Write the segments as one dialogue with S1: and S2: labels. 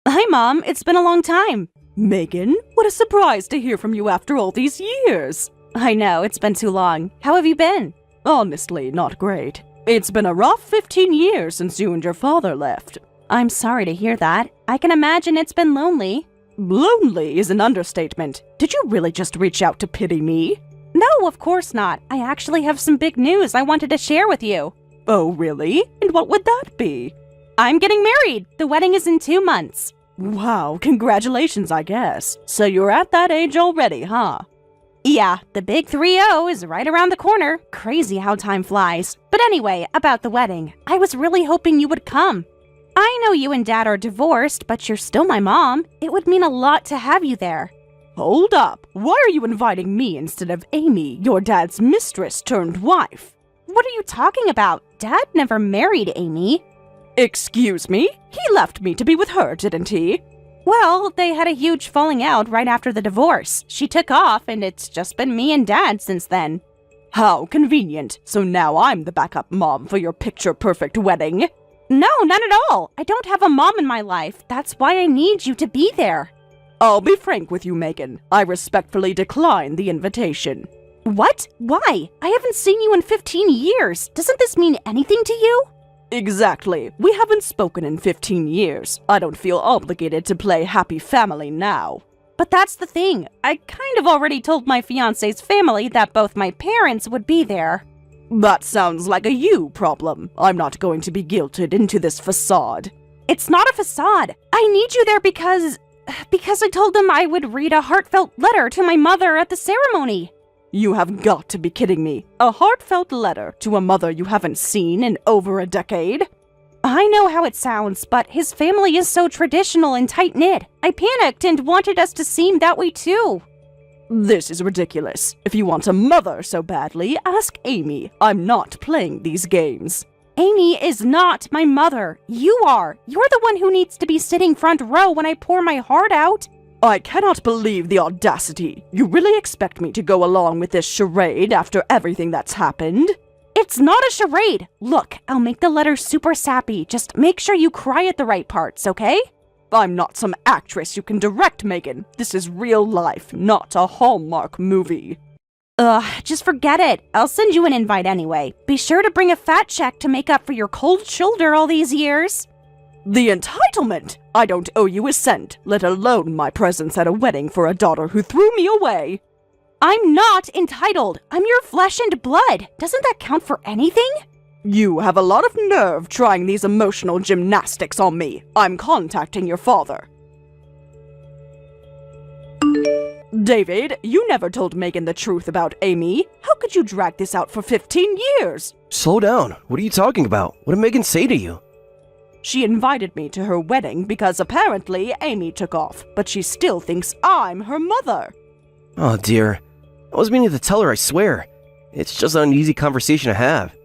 S1: Hi, Mom. It's been a long time. Megan, what a surprise to hear from you after all these years. I know, it's been too long. How have you been? Honestly, not great. It's been a rough 15 years since you and your father left. I'm sorry to hear that. I can imagine it's been lonely. Lonely is an understatement. Did you really just reach out to pity me? No, of course not. I actually have some big news I wanted to share with you. Oh, really? And what would that be? I'm getting married. The wedding is in 2 months. Wow, congratulations, I guess. So you're at that age already, huh? Yeah, the big 3-0 is right around the corner. Crazy how time flies. But anyway, about the wedding. I was really hoping you would come. I know you and Dad are divorced, but you're still my mom. It would mean a lot to have you there. Hold up. Why are you inviting me instead of Amy, your dad's mistress turned wife? What are you talking about? Dad never married Amy. Excuse me? He left me to be with her, didn't he? Well, they had a huge falling out right after the divorce. She took off, and it's just been me and Dad since then. How convenient. So now I'm the backup mom for your picture-perfect wedding. No, none at all. I don't have a mom in my life. That's why I need you to be there. I'll be frank with you, Megan. I respectfully decline the invitation. What? Why? I haven't seen you in 15 years. Doesn't this mean anything to you? Exactly. We haven't spoken in 15 years. I don't feel obligated to play happy family now. But that's the thing. I kind of already told my fiancé's family that both my parents would be there. That sounds like a you problem. I'm not going to be guilted into this facade. It's not a facade. I need you there because I told them I would read a heartfelt letter to my mother at the ceremony. You have got to be kidding me. A heartfelt letter to a mother you haven't seen in over a decade? I know how it sounds, but his family is so traditional and tight-knit. I panicked and wanted us to seem that way too. This is ridiculous. If you want a mother so badly, ask Amy. I'm not playing these games. Amy is not my mother. You are. You're the one who needs to be sitting front row when I pour my heart out. I cannot believe the audacity. You really expect me to go along with this charade after everything that's happened? It's not a charade. Look, I'll make the letter super sappy. Just make sure you cry at the right parts, okay? I'm not some actress you can direct, Megan. This is real life, not a Hallmark movie. Just forget it. I'll send you an invite anyway. Be sure to bring a fat check to make up for your cold shoulder all these years. The entitlement! I don't owe you a cent, let alone my presence at a wedding for a daughter who threw me away. I'm not entitled. I'm your flesh and blood. Doesn't that count for anything? You have a lot of nerve trying these emotional gymnastics on me. I'm contacting your father. David, you never told Megan the truth about Amy. How could you drag this out for 15 years?
S2: Slow down. What are you talking about? What did Megan say to you?
S1: She invited me to her wedding because apparently Amy took off, but she still thinks I'm her mother.
S2: Oh dear. I wasn't meaning to tell her, I swear. It's just an easy conversation to have.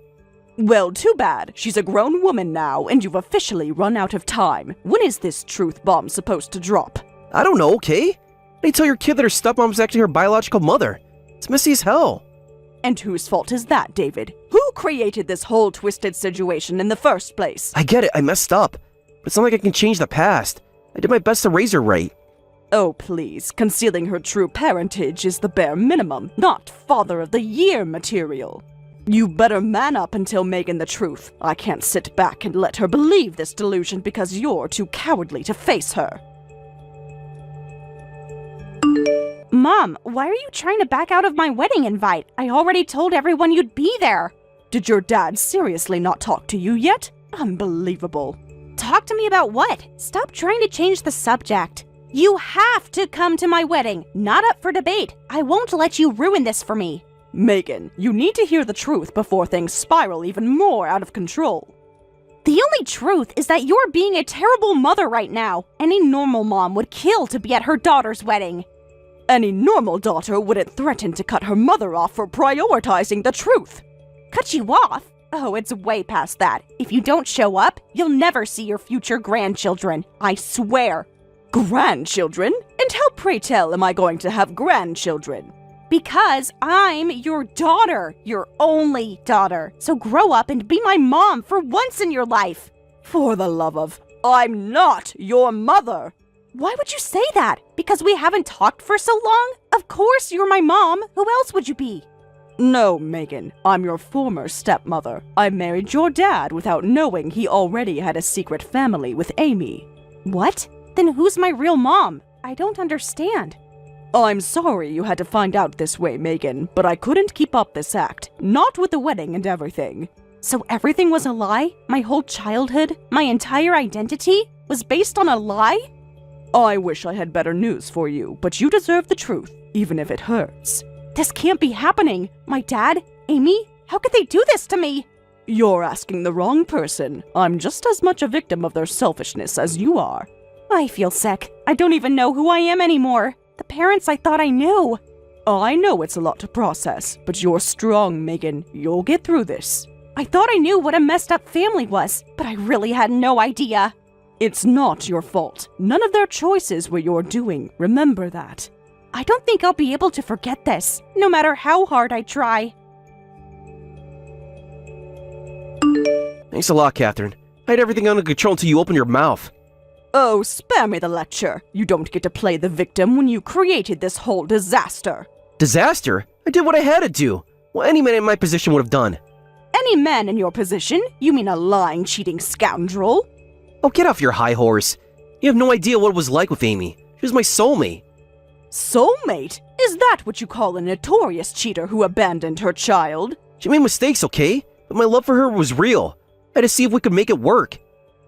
S1: Well, too bad. She's a grown woman now, and you've officially run out of time. When is this truth bomb supposed to drop?
S2: I don't know, okay? How do you tell your kid that her stepmom's actually her biological mother? It's messy as hell.
S1: And whose fault is that, David? Who created this whole twisted situation in the first place?
S2: I get it, I messed up. But it's not like I can change the past. I did my best to raise her right.
S1: Oh, please. Concealing her true parentage is the bare minimum, not Father of the Year material. You better man up and tell Megan the truth. I can't sit back and let her believe this delusion because you're too cowardly to face her. Mom, why are you trying to back out of my wedding invite? I already told everyone you'd be there. Did your dad seriously not talk to you yet? Unbelievable. Talk to me about what? Stop trying to change the subject. You have to come to my wedding. Not up for debate. I won't let you ruin this for me. Megan, you need to hear the truth before things spiral even more out of control. The only truth is that you're being a terrible mother right now. Any normal mom would kill to be at her daughter's wedding. Any normal daughter wouldn't threaten to cut her mother off for prioritizing the truth. Cut you off? Oh, it's way past that. If you don't show up, you'll never see your future grandchildren. I swear. Grandchildren? And how, pray tell, am I going to have grandchildren? Because I'm your daughter, your only daughter. So grow up and be my mom for once in your life. For the love of... I'm not your mother! Why would you say that? Because we haven't talked for so long? Of course you're my mom. Who else would you be? No, Megan. I'm your former stepmother. I married your dad without knowing he already had a secret family with Amy. What? Then who's my real mom? I don't understand. I'm sorry you had to find out this way, Megan, but I couldn't keep up this act. Not with the wedding and everything. So everything was a lie? My whole childhood, my entire identity, was based on a lie? I wish I had better news for you, but you deserve the truth, even if it hurts. This can't be happening. My dad? Amy? How could they do this to me? You're asking the wrong person. I'm just as much a victim of their selfishness as you are. I feel sick. I don't even know who I am anymore. The parents I thought I knew. I know it's a lot to process, but you're strong, Megan. You'll get through this. I thought I knew what a messed up family was, but I really had no idea. It's not your fault. None of their choices were your doing. Remember that. I don't think I'll be able to forget this, no matter how hard I try.
S2: Thanks a lot, Catherine. I had everything under control until you opened your mouth.
S1: Oh, spare me the lecture. You don't get to play the victim when you created this whole disaster.
S2: Disaster? I did what I had to do. What any man in my position would have done.
S1: Any man in your position? You mean a lying, cheating scoundrel?
S2: Oh, get off your high horse. You have no idea what it was like with Amy. She was my soulmate.
S1: Soulmate? Is that what you call a notorious cheater who abandoned her child?
S2: She made mistakes, okay? But my love for her was real. I had to see if we could make it work.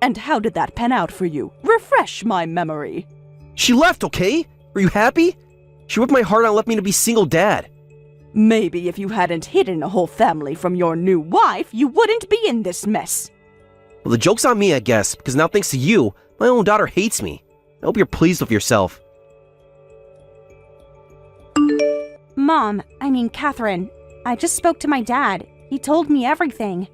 S1: And how did that pan out for you? Refresh my memory.
S2: She left, okay? Were you happy? She ripped my heart out and left me to be single dad.
S1: Maybe if you hadn't hidden a whole family from your new wife, you wouldn't be in this mess.
S2: Well, the joke's on me, I guess, because now thanks to you, my own daughter hates me. I hope you're pleased with yourself.
S1: Catherine, I just spoke to my dad. He told me everything.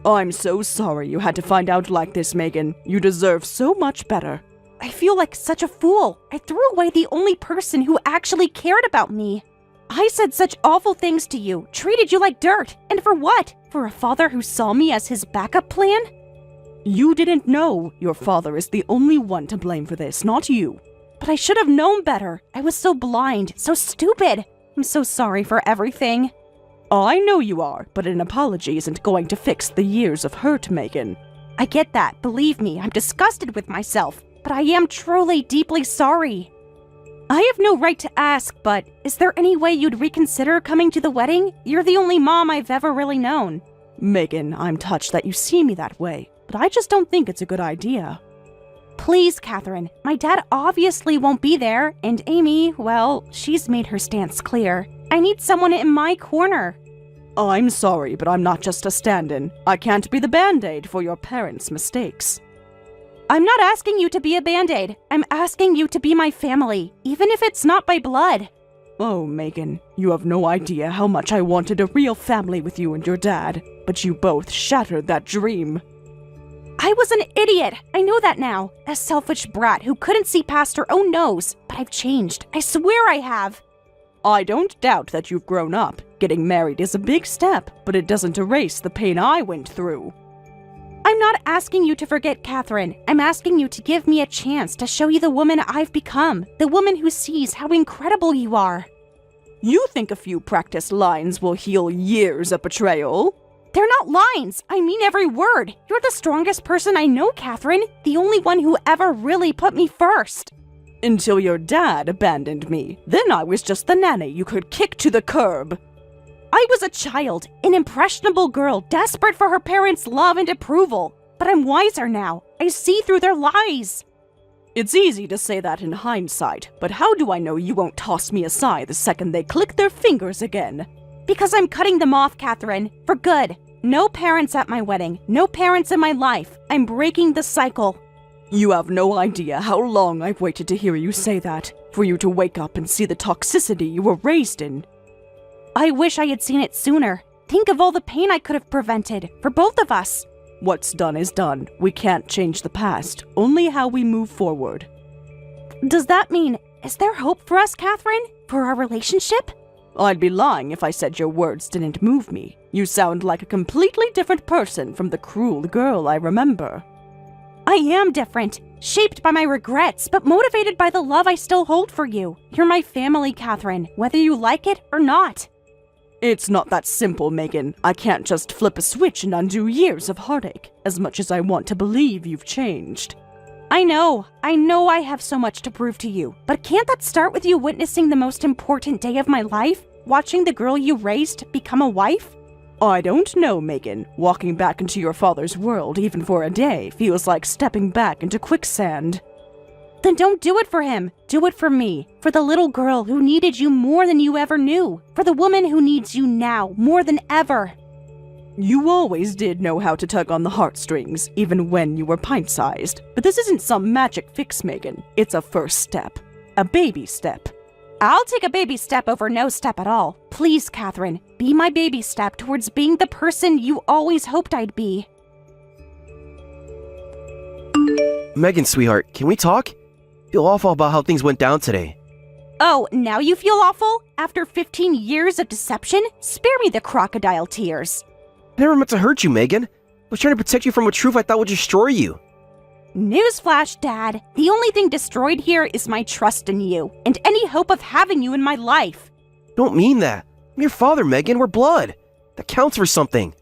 S1: I'm so sorry you had to find out like this, Megan. You deserve so much better. I feel like such a fool. I threw away the only person who actually cared about me. I said such awful things to you, treated you like dirt. And for what? For a father who saw me as his backup plan? You didn't know. Your father is the only one to blame for this, not you. But I should have known better. I was so blind, so stupid. I'm so sorry for everything. I know you are, but an apology isn't going to fix the years of hurt, Megan. I get that, believe me, I'm disgusted with myself, but I am truly deeply sorry. I have no right to ask, but is there any way you'd reconsider coming to the wedding? You're the only mom I've ever really known. Megan, I'm touched that you see me that way, but I just don't think it's a good idea. Please, Catherine, my dad obviously won't be there, and Amy, well, she's made her stance clear. I need someone in my corner. I'm sorry, but I'm not just a stand-in. I can't be the Band-Aid for your parents' mistakes. I'm not asking you to be a Band-Aid. I'm asking you to be my family, even if it's not by blood. Oh, Megan, you have no idea how much I wanted a real family with you and your dad, but you both shattered that dream. I was an idiot. I know that now. A selfish brat who couldn't see past her own nose. But I've changed. I swear I have. I don't doubt that you've grown up. Getting married is a big step, but it doesn't erase the pain I went through. I'm not asking you to forget Catherine. I'm asking you to give me a chance to show you the woman I've become. The woman who sees how incredible you are. You think a few practiced lines will heal years of betrayal? They're not lines. I mean every word. You're the strongest person I know, Catherine. The only one who ever really put me first. Until your dad abandoned me. Then I was just the nanny you could kick to the curb. I was a child, an impressionable girl, desperate for her parents' love and approval. But I'm wiser now. I see through their lies. It's easy to say that in hindsight, but how do I know you won't toss me aside the second they click their fingers again? Because I'm cutting them off, Catherine. For good. No parents at my wedding. No parents in my life. I'm breaking the cycle. You have no idea how long I've waited to hear you say that. For you to wake up and see the toxicity you were raised in. I wish I had seen it sooner. Think of all the pain I could have prevented. For both of us. What's done is done. We can't change the past. Only how we move forward. Does that mean, is there hope for us, Catherine? For our relationship? I'd be lying if I said your words didn't move me. You sound like a completely different person from the cruel girl I remember. I am different, shaped by my regrets, but motivated by the love I still hold for you. You're my family, Catherine, whether you like it or not.
S3: It's not that simple, Megan. I can't just flip a switch and undo years of heartache, as much as I want to believe you've changed.
S1: I know I have so much to prove to you, but can't that start with you witnessing the most important day of my life? Watching the girl you raised become a wife?
S3: I don't know, Megan. Walking back into your father's world, even for a day, feels like stepping back into quicksand.
S1: Then don't do it for him. Do it for me. For the little girl who needed you more than you ever knew. For the woman who needs you now more than ever.
S3: You always did know how to tug on the heartstrings, even when you were pint-sized. But this isn't some magic fix, Megan. It's a first step. A baby step.
S1: I'll take a baby step over no step at all. Please, Catherine, be my baby step towards being the person you always hoped I'd be.
S2: Megan, sweetheart, can we talk? I feel awful about how things went down today.
S1: Oh, now you feel awful? After 15 years of deception? Spare me the crocodile tears.
S2: I never meant to hurt you, Megan. I was trying to protect you from a truth I thought would destroy you.
S1: Newsflash, Dad. The only thing destroyed here is my trust in you, and any hope of having you in my life.
S2: Don't mean that. I'm your father, Megan. We're blood. That counts for something.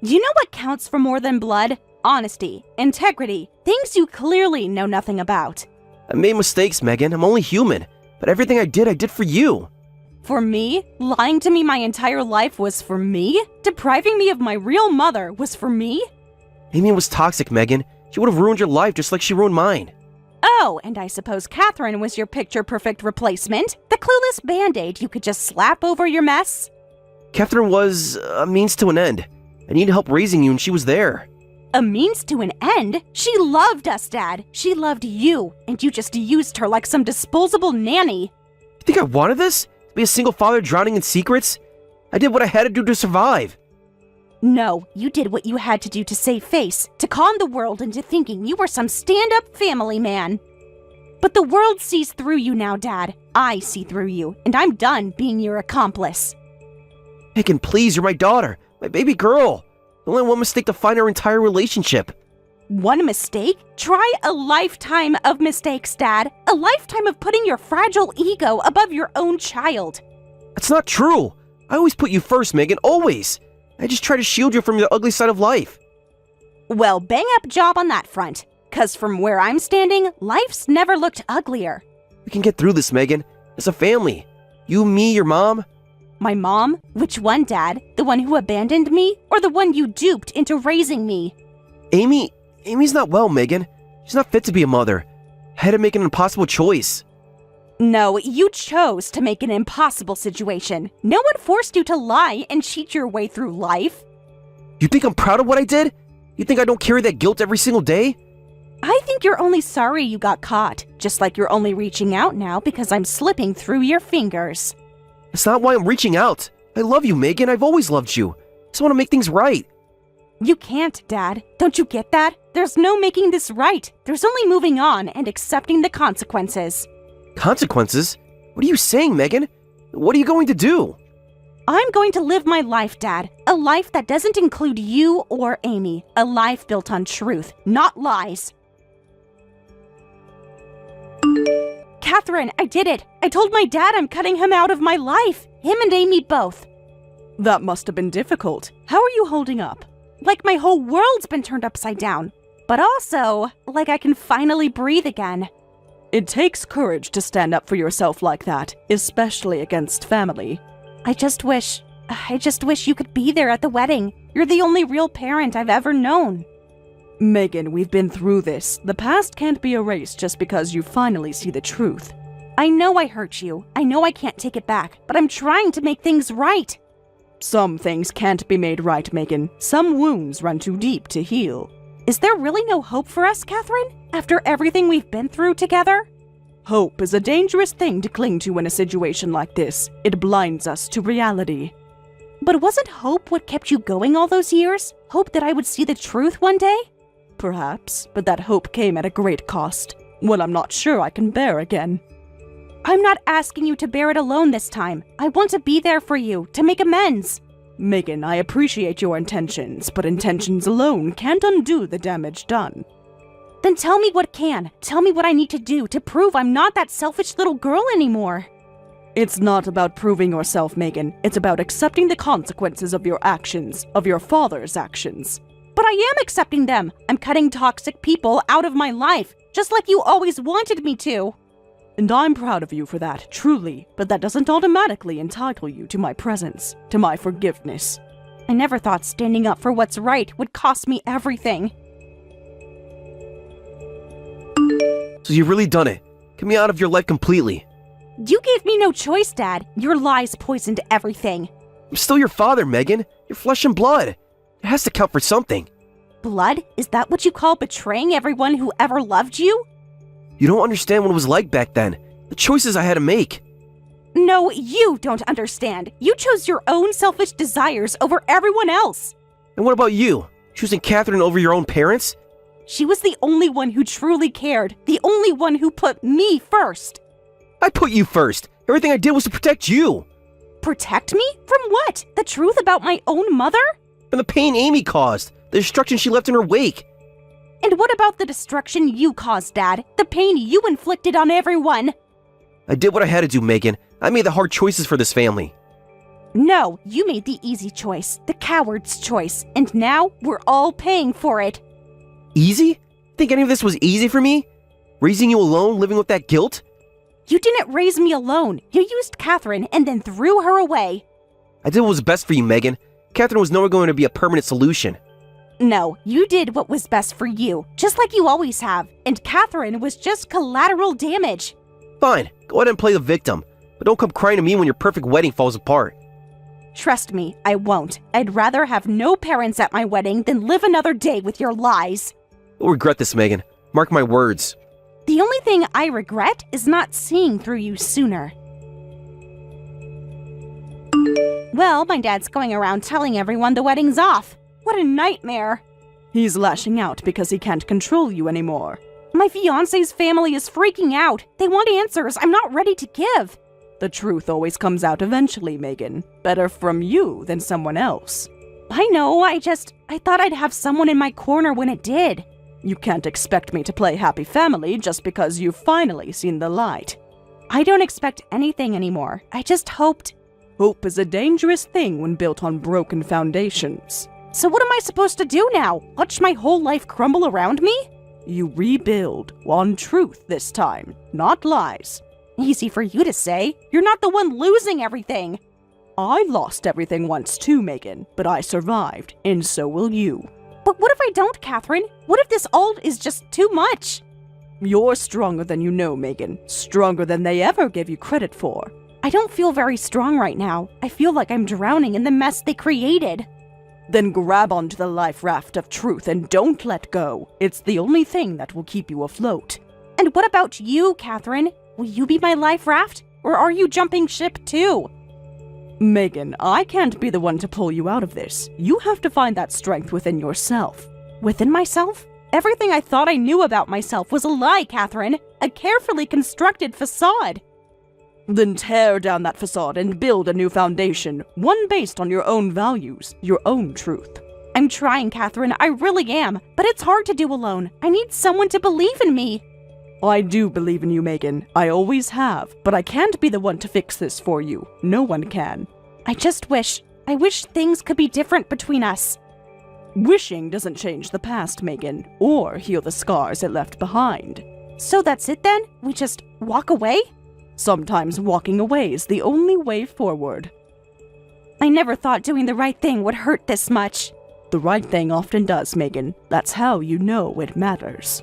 S1: You know what counts for more than blood? Honesty, integrity, things you clearly know nothing about.
S2: I made mistakes, Megan. I'm only human. But everything I did for you.
S1: For me? Lying to me my entire life was for me? Depriving me of my real mother was for me?
S2: Amy was toxic, Megan. She would have ruined your life just like she ruined mine.
S1: Oh, and I suppose Catherine was your picture-perfect replacement? The clueless band-aid you could just slap over your mess?
S2: Catherine was a means to an end. I needed help raising you and she was there.
S1: A means to an end? She loved us, Dad. She loved you, and you just used her like some disposable nanny.
S2: You think I wanted this? To be a single father drowning in secrets? I did what I had to do to survive.
S1: No, you did what you had to do to save face, to con the world into thinking you were some stand-up family man. But the world sees through you now, Dad. I see through you, and I'm done being your accomplice.
S2: Megan, please, you're my daughter, my baby girl. Only one mistake to find our entire relationship.
S1: One mistake? Try a lifetime of mistakes, Dad. A lifetime of putting your fragile ego above your own child.
S2: That's not true. I always put you first, Megan, always. I just try to shield you from the ugly side of life.
S1: Well, bang up job on that front. 'Cause from where I'm standing, life's never looked uglier.
S2: We can get through this, Megan. As a family. You, me, your mom.
S1: My mom? Which one, Dad? The one who abandoned me? Or the one you duped into raising me?
S2: Amy's not well, Megan. She's not fit to be a mother. I had to make an impossible choice.
S1: No, you chose to make an impossible situation. No one forced you to lie and cheat your way through life.
S2: You think I'm proud of what I did? You think I don't carry that guilt every single day?
S1: I think you're only sorry you got caught, just like you're only reaching out now because I'm slipping through your fingers.
S2: That's not why I'm reaching out. I love you, Megan. I've always loved you. I just want to make things right.
S1: You can't, Dad. Don't you get that? There's no making this right. There's only moving on and accepting the consequences.
S2: Consequences? What are you saying, Megan? What are you going to do?
S1: I'm going to live my life, Dad. A life that doesn't include you or Amy. A life built on truth, not lies. Catherine, I did it. I told my dad I'm cutting him out of my life. Him and Amy both.
S3: That must have been difficult. How are you holding up?
S1: Like my whole world's been turned upside down. But also, like I can finally breathe again.
S3: It takes courage to stand up for yourself like that, especially against family.
S1: I just wish you could be there at the wedding. You're the only real parent I've ever known.
S3: Megan, we've been through this. The past can't be erased just because you finally see the truth.
S1: I know I hurt you. I know I can't take it back, but I'm trying to make things right.
S3: Some things can't be made right, Megan. Some wounds run too deep to heal.
S1: Is there really no hope for us, Catherine? After everything we've been through together?
S3: Hope is a dangerous thing to cling to in a situation like this. It blinds us to reality.
S1: But wasn't hope what kept you going all those years? Hope that I would see the truth one day?
S3: Perhaps, but that hope came at a great cost. One I'm not sure I can bear again.
S1: I'm not asking you to bear it alone this time. I want to be there for you, to make amends.
S3: Megan, I appreciate your intentions, but intentions alone can't undo the damage done.
S1: Then tell me what can. Tell me what I need to do to prove I'm not that selfish little girl anymore.
S3: It's not about proving yourself, Megan. It's about accepting the consequences of your actions, of your father's actions.
S1: But I am accepting them. I'm cutting toxic people out of my life, just like you always wanted me to.
S3: And I'm proud of you for that, truly, but that doesn't automatically entitle you to my presence, to my forgiveness.
S1: I never thought standing up for what's right would cost me everything.
S2: So you've really done it. Get me out of your life completely.
S1: You gave me no choice, Dad. Your lies poisoned everything.
S2: I'm still your father, Megan. You're flesh and blood. It has to count for something.
S1: Blood? Is that what you call betraying everyone who ever loved you?
S2: You don't understand what it was like back then. The choices I had to make.
S1: No, you don't understand. You chose your own selfish desires over everyone else.
S2: And what about you? Choosing Catherine over your own parents?
S1: She was the only one who truly cared, the only one who put me first.
S2: I put you first. Everything I did was to protect you.
S1: Protect me? From what? The truth about my own mother?
S2: From the pain Amy caused, the destruction she left in her wake.
S1: And what about the destruction you caused, Dad? The pain you inflicted on everyone?
S2: I did what I had to do, Megan. I made the hard choices for this family.
S1: No, you made the easy choice, the coward's choice, and now we're all paying for it.
S2: Easy? Think any of this was easy for me? Raising you alone, living with that guilt?
S1: You didn't raise me alone. You used Catherine and then threw her away.
S2: I did what was best for you, Megan. Catherine was never going to be a permanent solution.
S1: No, you did what was best for you, just like you always have, and Catherine was just collateral damage.
S2: Fine, go ahead and play the victim, but don't come crying to me when your perfect wedding falls apart.
S1: Trust me, I won't. I'd rather have no parents at my wedding than live another day with your lies.
S2: You'll regret this, Megan. Mark my words.
S1: The only thing I regret is not seeing through you sooner. Well, my dad's going around telling everyone the wedding's off. What a nightmare.
S3: He's lashing out because he can't control you anymore.
S1: My fiancé's family is freaking out. They want answers I'm not ready to give.
S3: The truth always comes out eventually, Megan. Better from you than someone else.
S1: I know, I thought I'd have someone in my corner when it did.
S3: You can't expect me to play happy family just because you've finally seen the light.
S1: I don't expect anything anymore. I just hoped.
S3: Hope is a dangerous thing when built on broken foundations.
S1: So what am I supposed to do now? Watch my whole life crumble around me?
S3: You rebuild on truth this time, not lies.
S1: Easy for you to say. You're not the one losing everything.
S3: I lost everything once too, Megan, but I survived, and so will you.
S1: But what if I don't, Catherine? What if this all is just too much?
S3: You're stronger than you know, Megan. Stronger than they ever gave you credit for.
S1: I don't feel very strong right now. I feel like I'm drowning in the mess they created.
S3: Then grab onto the life raft of truth and don't let go. It's the only thing that will keep you afloat.
S1: And what about you, Catherine? Will you be my life raft? Or are you jumping ship too?
S3: Megan, I can't be the one to pull you out of this. You have to find that strength within yourself.
S1: Within myself? Everything I thought I knew about myself was a lie, Catherine. A carefully constructed facade.
S3: Then tear down that facade and build a new foundation, one based on your own values, your own truth.
S1: I'm trying, Catherine, I really am, but it's hard to do alone. I need someone to believe in me.
S3: I do believe in you, Megan. I always have, but I can't be the one to fix this for you. No one can.
S1: I wish things could be different between us.
S3: Wishing doesn't change the past, Megan, or heal the scars it left behind.
S1: So that's it then? We just walk away?
S3: Sometimes walking away is the only way forward.
S1: I never thought doing the right thing would hurt this much.
S3: The right thing often does, Megan. That's how you know it matters.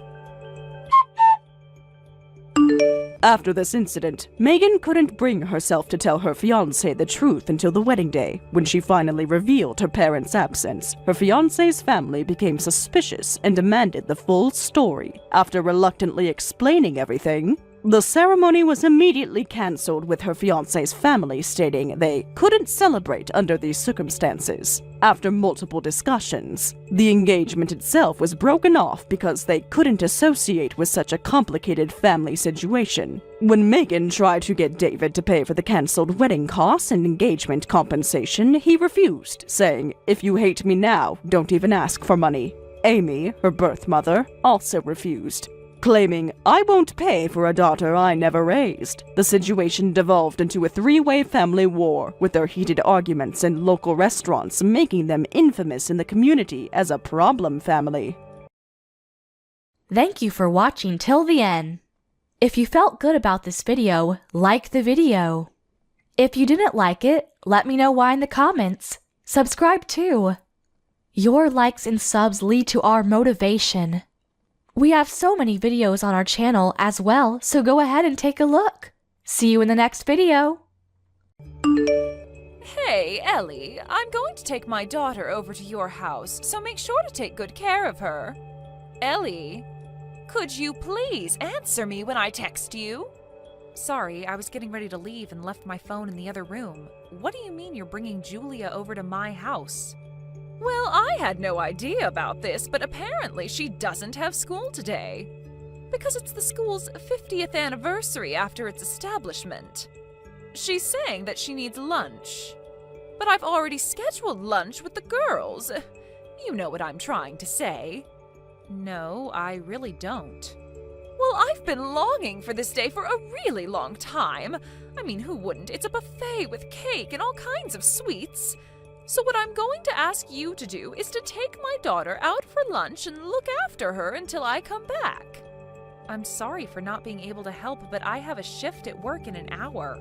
S3: After this incident, Megan couldn't bring herself to tell her fiancé the truth until the wedding day. When she finally revealed her parents' absence, her fiancé's family became suspicious and demanded the full story. After reluctantly explaining everything, the ceremony was immediately cancelled, with her fiancé's family stating they couldn't celebrate under these circumstances. After multiple discussions, the engagement itself was broken off because they couldn't associate with such a complicated family situation. When Megan tried to get David to pay for the cancelled wedding costs and engagement compensation, he refused, saying, "If you hate me now, don't even ask for money." Amy, her birth mother, also refused, claiming, "I won't pay for a daughter I never raised." The situation devolved into a three-way family war, with their heated arguments in local restaurants making them infamous in the community as a problem family.
S4: Thank you for watching till the end. If you felt good about this video, like the video. If you didn't like it, let me know why in the comments. Subscribe too. Your likes and subs lead to our motivation. We have so many videos on our channel as well, so go ahead and take a look. See you in the next video.
S5: Hey, Ellie, I'm going to take my daughter over to your house, so make sure to take good care of her. Ellie, could you please answer me when I text you? Sorry, I was getting ready to leave and left my phone in the other room. What do you mean you're bringing Julia over to my house? Well, I had no idea about this, but apparently she doesn't have school today. Because it's the school's 50th anniversary after its establishment. She's saying that she needs lunch. But I've already scheduled lunch with the girls. You know what I'm trying to say. No, I really don't. Well, I've been longing for this day for a really long time. I mean, who wouldn't? It's a buffet with cake and all kinds of sweets. So what I'm going to ask you to do is to take my daughter out for lunch and look after her until I come back. I'm sorry for not being able to help, but I have a shift at work in an hour.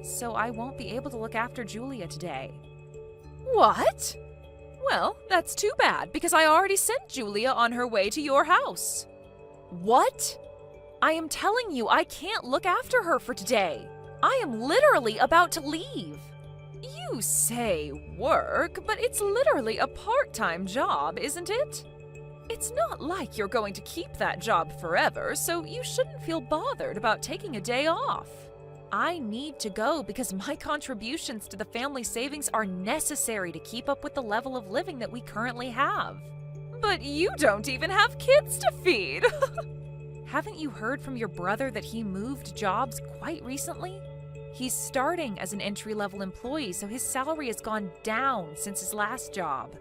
S5: So I won't be able to look after Julia today. What? Well, that's too bad, because I already sent Julia on her way to your house. What? I am telling you, I can't look after her for today. I am literally about to leave. You say work, but it's literally a part-time job, isn't it? It's not like you're going to keep that job forever, so you shouldn't feel bothered about taking a day off. I need to go because my contributions to the family savings are necessary to keep up with the level of living that we currently have. But you don't even have kids to feed! Haven't you heard from your brother that he moved jobs quite recently? He's starting as an entry-level employee, so his salary has gone down since his last job.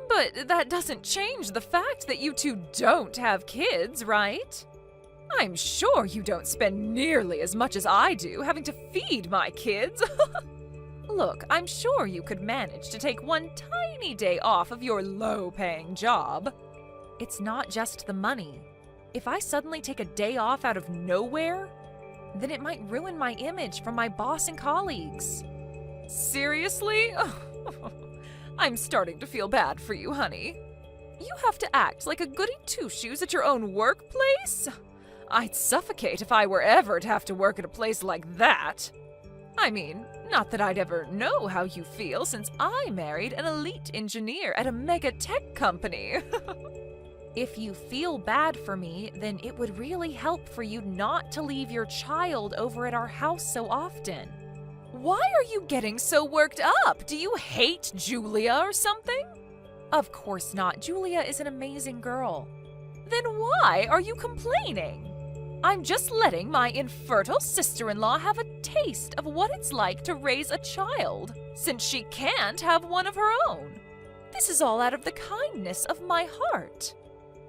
S5: But that doesn't change the fact that you two don't have kids, right? I'm sure you don't spend nearly as much as I do having to feed my kids. Look, I'm sure you could manage to take one tiny day off of your low-paying job. It's not just the money. If I suddenly take a day off out of nowhere, then it might ruin my image from my boss and colleagues. Seriously? I'm starting to feel bad for you, honey. You have to act like a goody two-shoes at your own workplace? I'd suffocate if I were ever to have to work at a place like that. I mean, not that I'd ever know how you feel since I married an elite engineer at a mega tech company. If you feel bad for me, then it would really help for you not to leave your child over at our house so often. Why are you getting so worked up? Do you hate Julia or something? Of course not. Julia is an amazing girl. Then why are you complaining? I'm just letting my infertile sister-in-law have a taste of what it's like to raise a child, since she can't have one of her own. This is all out of the kindness of my heart.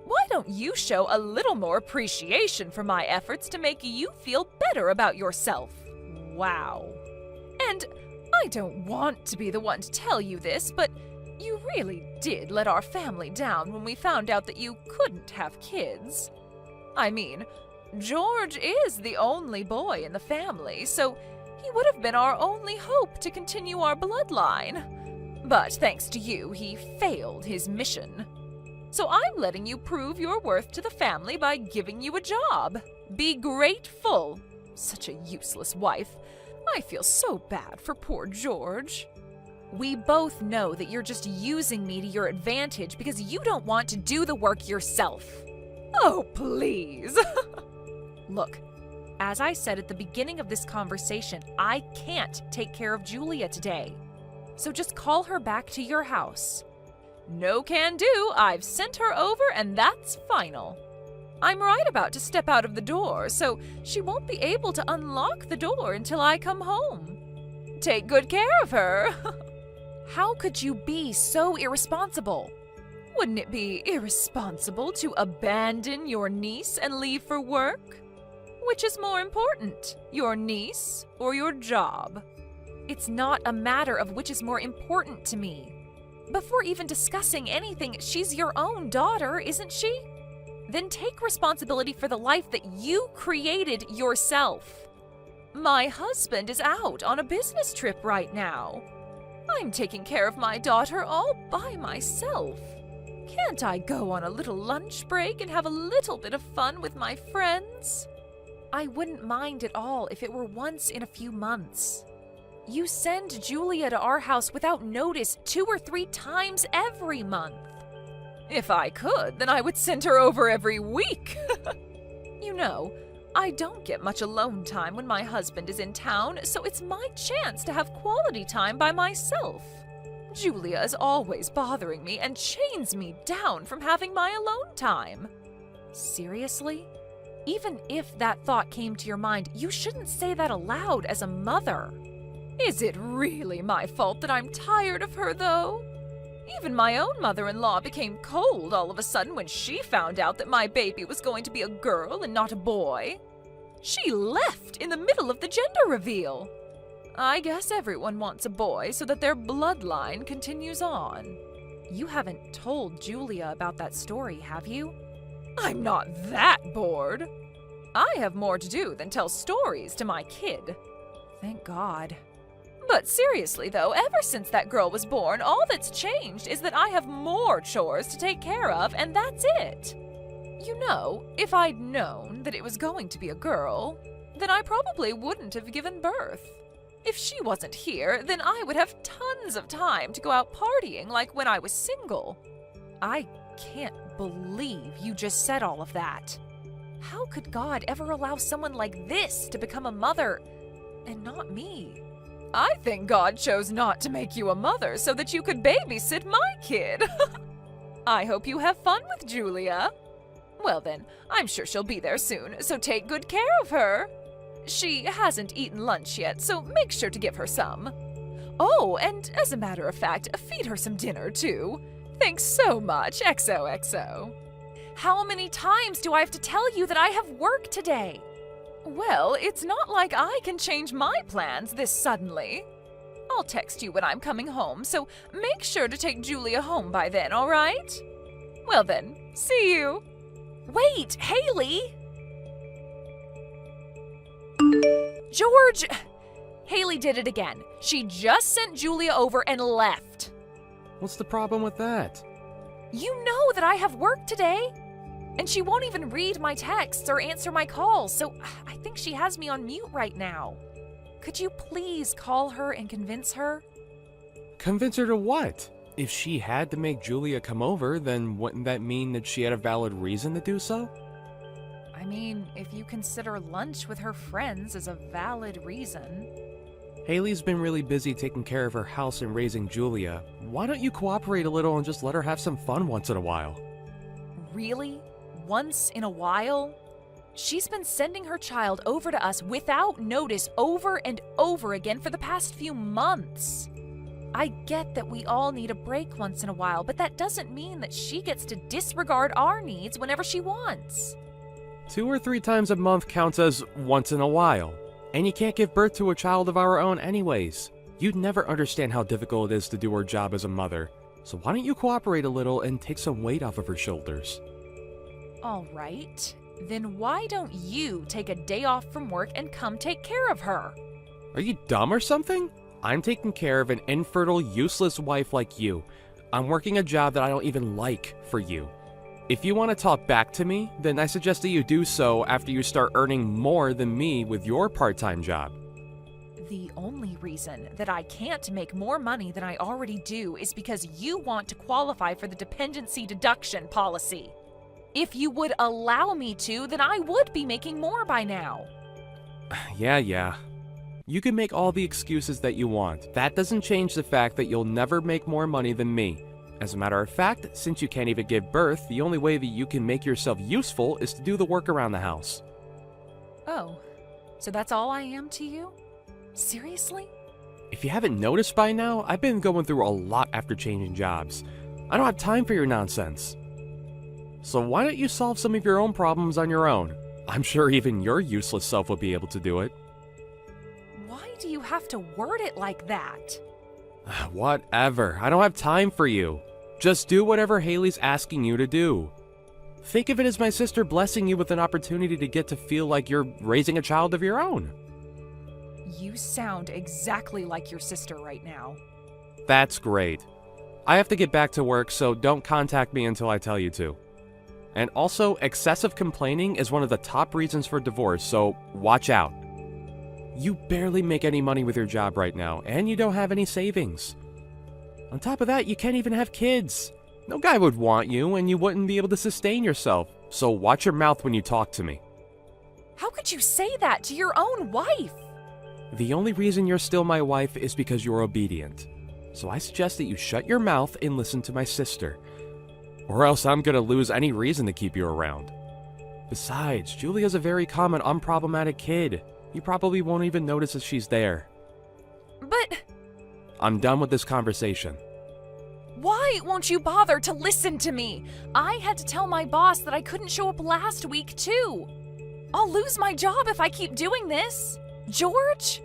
S5: Why don't you show a little more appreciation for my efforts to make you feel better about yourself? Wow. And I don't want to be the one to tell you this, but you really did let our family down when we found out that you couldn't have kids. I mean, George is the only boy in the family, so he would have been our only hope to continue our bloodline. But thanks to you, he failed his mission. So I'm letting you prove your worth to the family by giving you a job. Be grateful. Such a useless wife. I feel so bad for poor George. We both know that you're just using me to your advantage because you don't want to do the work yourself. Oh, please. Look, as I said at the beginning of this conversation, I can't take care of Julia today. So just call her back to your house. No can do. I've sent her over and that's final. I'm right about to step out of the door, so she won't be able to unlock the door until I come home. Take good care of her. How could you be so irresponsible? Wouldn't it be irresponsible to abandon your niece and leave for work? Which is more important, your niece or your job? It's not a matter of which is more important to me. Before even discussing anything, she's your own daughter, isn't she? Then take responsibility for the life that you created yourself. My husband is out on a business trip right now. I'm taking care of my daughter all by myself. Can't I go on a little lunch break and have a little bit of fun with my friends? I wouldn't mind at all if it were once in a few months. You send Julia to our house without notice 2 or 3 times every month. If I could, then I would send her over every week. You know, I don't get much alone time when my husband is in town, so it's my chance to have quality time by myself. Julia is always bothering me and chains me down from having my alone time. Seriously? Even if that thought came to your mind, you shouldn't say that aloud as a mother. Is it really my fault that I'm tired of her, though? Even my own mother-in-law became cold all of a sudden when she found out that my baby was going to be a girl and not a boy. She left in the middle of the gender reveal. I guess everyone wants a boy so that their bloodline continues on. You haven't told Julia about that story, have you? I'm not that bored. I have more to do than tell stories to my kid. Thank God. But seriously though, ever since that girl was born, all that's changed is that I have more chores to take care of, and that's it. You know, if I'd known that it was going to be a girl, then I probably wouldn't have given birth. If she wasn't here, then I would have tons of time to go out partying like when I was single. I can't believe you just said all of that. How could God ever allow someone like this to become a mother and not me? I think God chose not to make you a mother so that you could babysit my kid. I hope you have fun with Julia. Well then, I'm sure she'll be there soon, so take good care of her. She hasn't eaten lunch yet, so make sure to give her some. Oh, and as a matter of fact, feed her some dinner too. Thanks so much, XOXO. How many times do I have to tell you that I have work today? Well, it's not like I can change my plans this suddenly. I'll text you when I'm coming home, so make sure to take Julia home by then, all right? Well then, see you. Wait, Haley! George! Haley did it again. She just sent Julia over and left.
S6: What's the problem with that?
S5: You know that I have work today. And she won't even read my texts or answer my calls, so I think she has me on mute right now. Could you please call her and convince her?
S6: Convince her to what? If she had to make Julia come over, then wouldn't that mean that she had a valid reason to do so?
S5: I mean, if you consider lunch with her friends as a valid reason.
S6: Haley's been really busy taking care of her house and raising Julia. Why don't you cooperate a little and just let her have some fun once in a while?
S5: Really? Once in a while? She's been sending her child over to us without notice over and over again for the past few months. I get that we all need a break once in a while, but that doesn't mean that she gets to disregard our needs whenever she wants.
S6: 2 or 3 times a month counts as once in a while. And you can't give birth to a child of our own anyways. You'd never understand how difficult it is to do her job as a mother. So why don't you cooperate a little and take some weight off of her shoulders?
S5: All right. Then why don't you take a day off from work and come take care of her?
S6: Are you dumb or something? I'm taking care of an infertile, useless wife like you. I'm working a job that I don't even like for you. If you want to talk back to me, then I suggest that you do so after you start earning more than me with your part-time job.
S5: The only reason that I can't make more money than I already do is because you want to qualify for the dependency deduction policy. If you would allow me to, then I would be making more by now.
S6: Yeah. You can make all the excuses that you want. That doesn't change the fact that you'll never make more money than me. As a matter of fact, since you can't even give birth, the only way that you can make yourself useful is to do the work around the house.
S5: Oh, so that's all I am to you? Seriously?
S6: If you haven't noticed by now, I've been going through a lot after changing jobs. I don't have time for your nonsense. So why don't you solve some of your own problems on your own? I'm sure even your useless self will be able to do it.
S5: Why do you have to word it like that?
S6: Whatever. I don't have time for you. Just do whatever Haley's asking you to do. Think of it as my sister blessing you with an opportunity to get to feel like you're raising a child of your own.
S5: You sound exactly like your sister right now.
S6: That's great. I have to get back to work, so don't contact me until I tell you to. And also, excessive complaining is one of the top reasons for divorce, so watch out. You barely make any money with your job right now, and you don't have any savings. On top of that, you can't even have kids. No guy would want you, and you wouldn't be able to sustain yourself, so watch your mouth when you talk to me.
S5: How could you say that to your own wife?
S6: The only reason you're still my wife is because you're obedient. So I suggest that you shut your mouth and listen to my sister. Or else I'm gonna lose any reason to keep you around. Besides, Julia's a very common, unproblematic kid. You probably won't even notice that she's there.
S5: But
S6: I'm done with this conversation.
S5: why won't you bother to listen to me? I had to tell my boss that I couldn't show up last week, too. I'll lose my job if I keep doing this. George?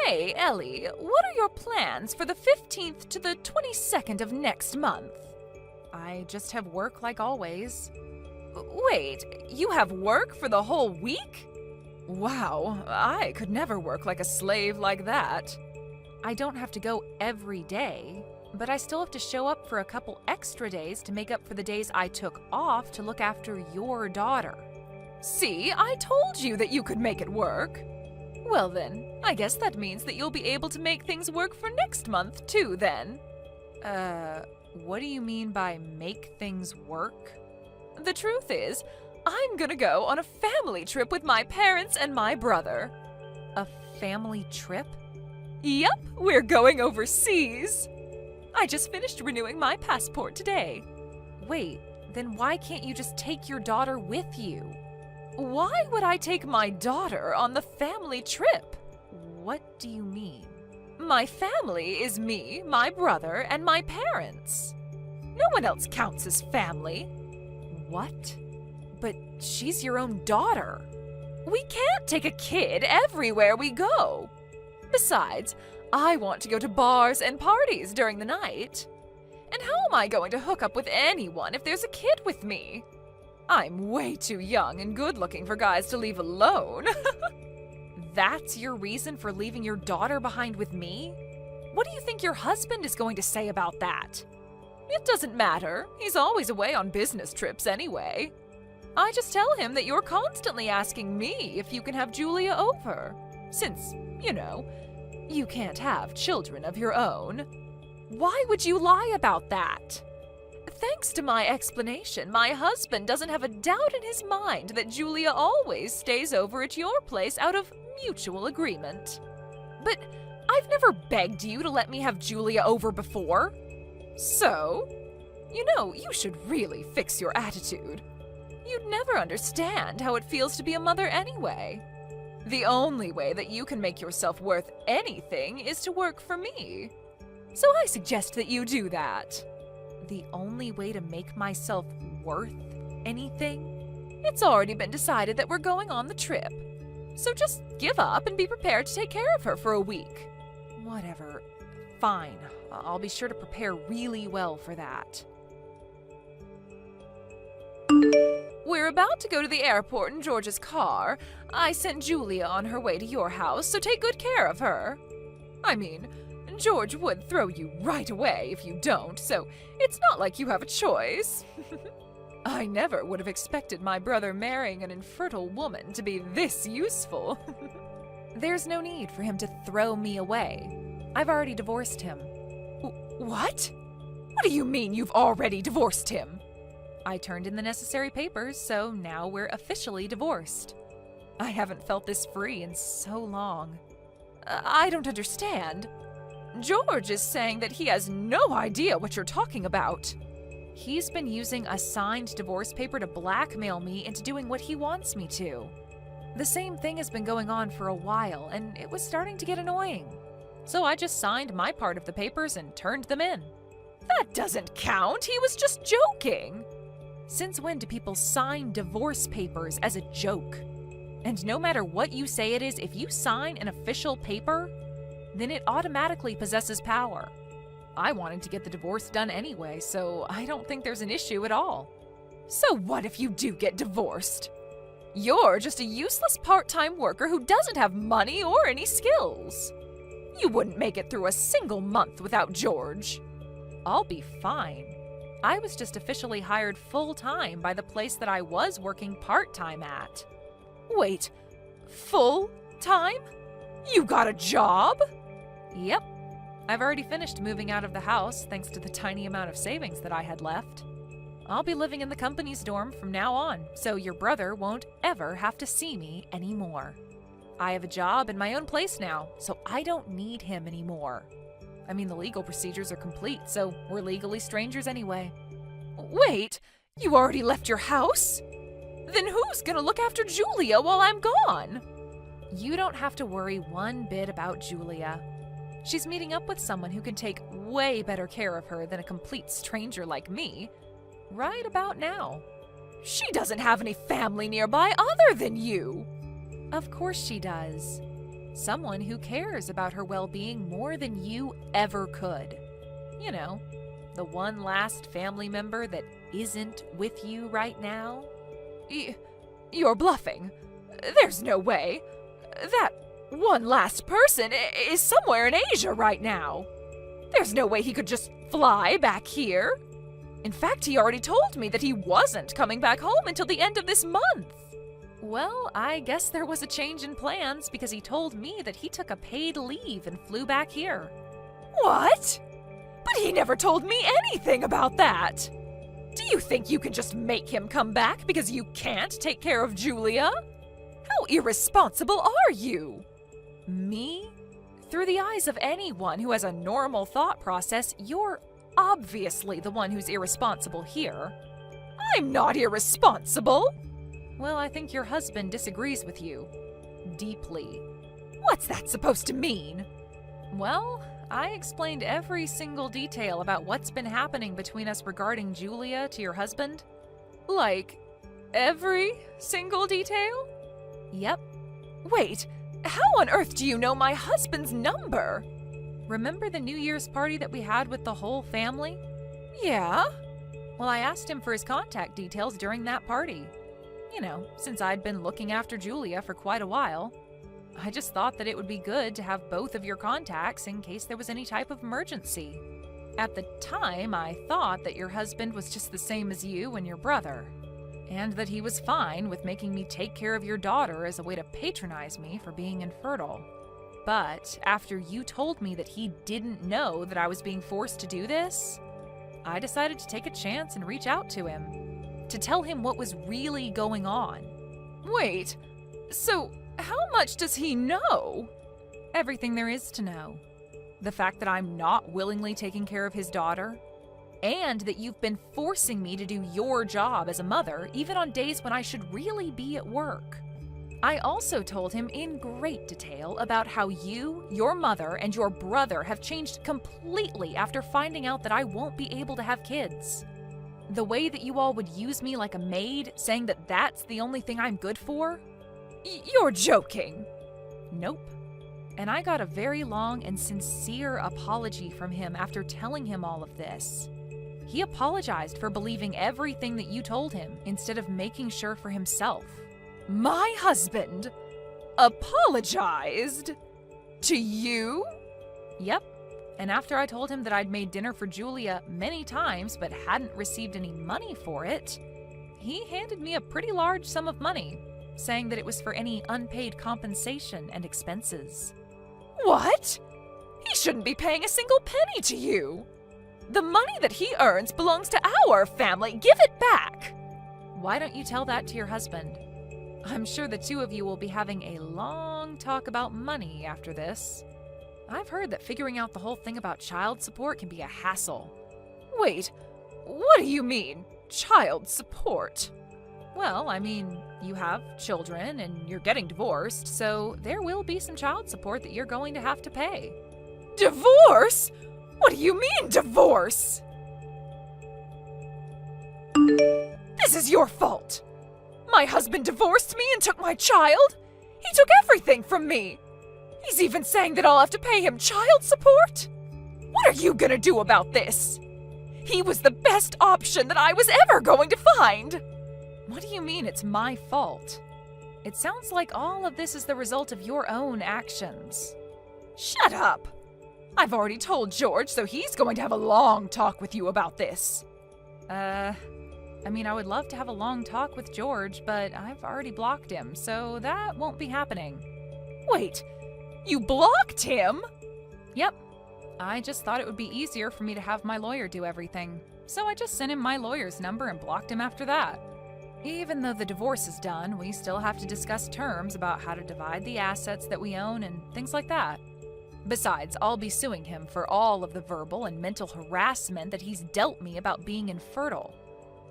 S5: Hey, Ellie, what are your plans for the 15th to the 22nd of next month? I just have work like always. Wait, you have work for the whole week? Wow, I could never work like a slave like that. I don't have to go every day, but I still have to show up for a couple extra days to make up for the days I took off to look after your daughter. See, I told you that you could make it work. Well then, I guess that means that you'll be able to make things work for next month too then. What do you mean by make things work? The truth is, I'm gonna go on a family trip with my parents and my brother. A family trip? Yep, we're going overseas. I just finished renewing my passport today. Wait, then why can't you just take your daughter with you? Why would I take my daughter on the family trip? What do you mean? My family is me, my brother, and my parents. No one else counts as family. What? But she's your own daughter. We can't take a kid everywhere we go. Besides, I want to go to bars and parties during the night. And how am I going to hook up with anyone if there's a kid with me? I'm way too young and good-looking for guys to leave alone. That's your reason for leaving your daughter behind with me? What do you think your husband is going to say about that? It doesn't matter. He's always away on business trips anyway. I just tell him that you're constantly asking me if you can have Julia over. Since, you can't have children of your own. Why would you lie about that? Thanks to my explanation, my husband doesn't have a doubt in his mind that Julia always stays over at your place out of mutual agreement. But I've never begged you to let me have Julia over before. So, you should really fix your attitude. You'd never understand how it feels to be a mother anyway. The only way that you can make yourself worth anything is to work for me. So I suggest that you do that. The only way to make myself worth anything? It's already been decided that we're going on the trip. So just give up and be prepared to take care of her for a week. Whatever. Fine. I'll be sure to prepare really well for that. We're about to go to the airport in George's car. I sent Julia on her way to your house, so take good care of her. I mean, George would throw you right away if you don't, so it's not like you have a choice. I never would have expected my brother marrying an infertile woman to be this useful. There's no need for him to throw me away. I've already divorced him. What? What do you mean you've already divorced him? I turned in the necessary papers, so now we're officially divorced. I haven't felt this free in so long. I don't understand. George is saying that he has no idea what you're talking about. He's been using a signed divorce paper to blackmail me into doing what he wants me to. The same thing has been going on for a while, and it was starting to get annoying. So I just signed my part of the papers and turned them in. That doesn't count. He was just joking. Since when do people sign divorce papers as a joke? And no matter what you say it is, if you sign an official paper, then it automatically possesses power. I wanted to get the divorce done anyway, so I don't think there's an issue at all. So what if you do get divorced? You're just a useless part-time worker who doesn't have money or any skills. You wouldn't make it through a single month without George. I'll be fine. I was just officially hired full-time by the place that I was working part-time at. Wait, full-time? You got a job? Yep. I've already finished moving out of the house thanks to the tiny amount of savings that I had left. I'll be living in the company's dorm from now on, so your brother won't ever have to see me anymore. I have a job in my own place now, so I don't need him anymore. I mean, the legal procedures are complete, so we're legally strangers anyway. Wait, you already left your house? Then who's gonna look after Julia while I'm gone? You don't have to worry one bit about Julia. She's meeting up with someone who can take way better care of her than a complete stranger like me. Right about now. She doesn't have any family nearby other than you. Of course she does. Someone who cares about her well-being more than you ever could. You know, the one last family member that isn't with you right now. You're bluffing. There's no way. That one last person is somewhere in Asia right now. There's no way he could just fly back here. In fact, he already told me that he wasn't coming back home until the end of this month. Well, I guess there was a change in plans because he told me that he took a paid leave and flew back here. What? But he never told me anything about that. Do you think you can just make him come back because you can't take care of Julia? How irresponsible are you? Me? Through the eyes of anyone who has a normal thought process, you're obviously the one who's irresponsible here. I'm not irresponsible. Well, I think your husband disagrees with you. Deeply. What's that supposed to mean? Well, I explained every single detail about what's been happening between us regarding Julia to your husband. Like, every single detail? Yep. Wait, how on earth do you know my husband's number? Remember the New Year's party that we had with the whole family? Yeah. Well, I asked him for his contact details during that party. You know, since I'd been looking after Julia for quite a while. I just thought that it would be good to have both of your contacts in case there was any type of emergency. At the time, I thought that your husband was just the same as you and your brother, and that he was fine with making me take care of your daughter as a way to patronize me for being infertile. But after you told me that he didn't know that I was being forced to do this, I decided to take a chance and reach out to him, to tell him what was really going on. Wait, so how much does he know? Everything there is to know. The fact that I'm not willingly taking care of his daughter, and that you've been forcing me to do your job as a mother even on days when I should really be at work. I also told him in great detail about how you, your mother, and your brother have changed completely after finding out that I won't be able to have kids. The way that you all would use me like a maid, saying that that's the only thing I'm good for? You're joking. Nope. And I got a very long and sincere apology from him after telling him all of this. He apologized for believing everything that you told him instead of making sure for himself. My husband apologized? To you? Yep. And after I told him that I'd made dinner for Julia many times but hadn't received any money for it, he handed me a pretty large sum of money, saying that it was for any unpaid compensation and expenses. What? He shouldn't be paying a single penny to you. The money that he earns belongs to our family. Give it back. Why don't you tell that to your husband? I'm sure the two of you will be having a long talk about money after this. I've heard that figuring out the whole thing about child support can be a hassle. Wait, what do you mean, child support? Well, I mean, you have children and you're getting divorced, so there will be some child support that you're going to have to pay. Divorce? What do you mean, divorce? This is your fault. My husband divorced me and took my child. He took everything from me. He's even saying that I'll have to pay him child support. What are you gonna do about this? He was the best option that I was ever going to find.
S3: What do you mean it's my fault? It sounds like all of this is the result of your own actions.
S5: Shut up. I've already told George, so he's going to have a long talk with you about this.
S3: I mean, I would love to have a long talk with George, but I've already blocked him, so that won't be happening.
S5: Wait, you blocked him?
S3: Yep. I just thought it would be easier for me to have my lawyer do everything, so I just sent him my lawyer's number and blocked him after that. Even though the divorce is done, we still have to discuss terms about how to divide the assets that we own and things like that. Besides, I'll be suing him for all of the verbal and mental harassment that he's dealt me about being infertile.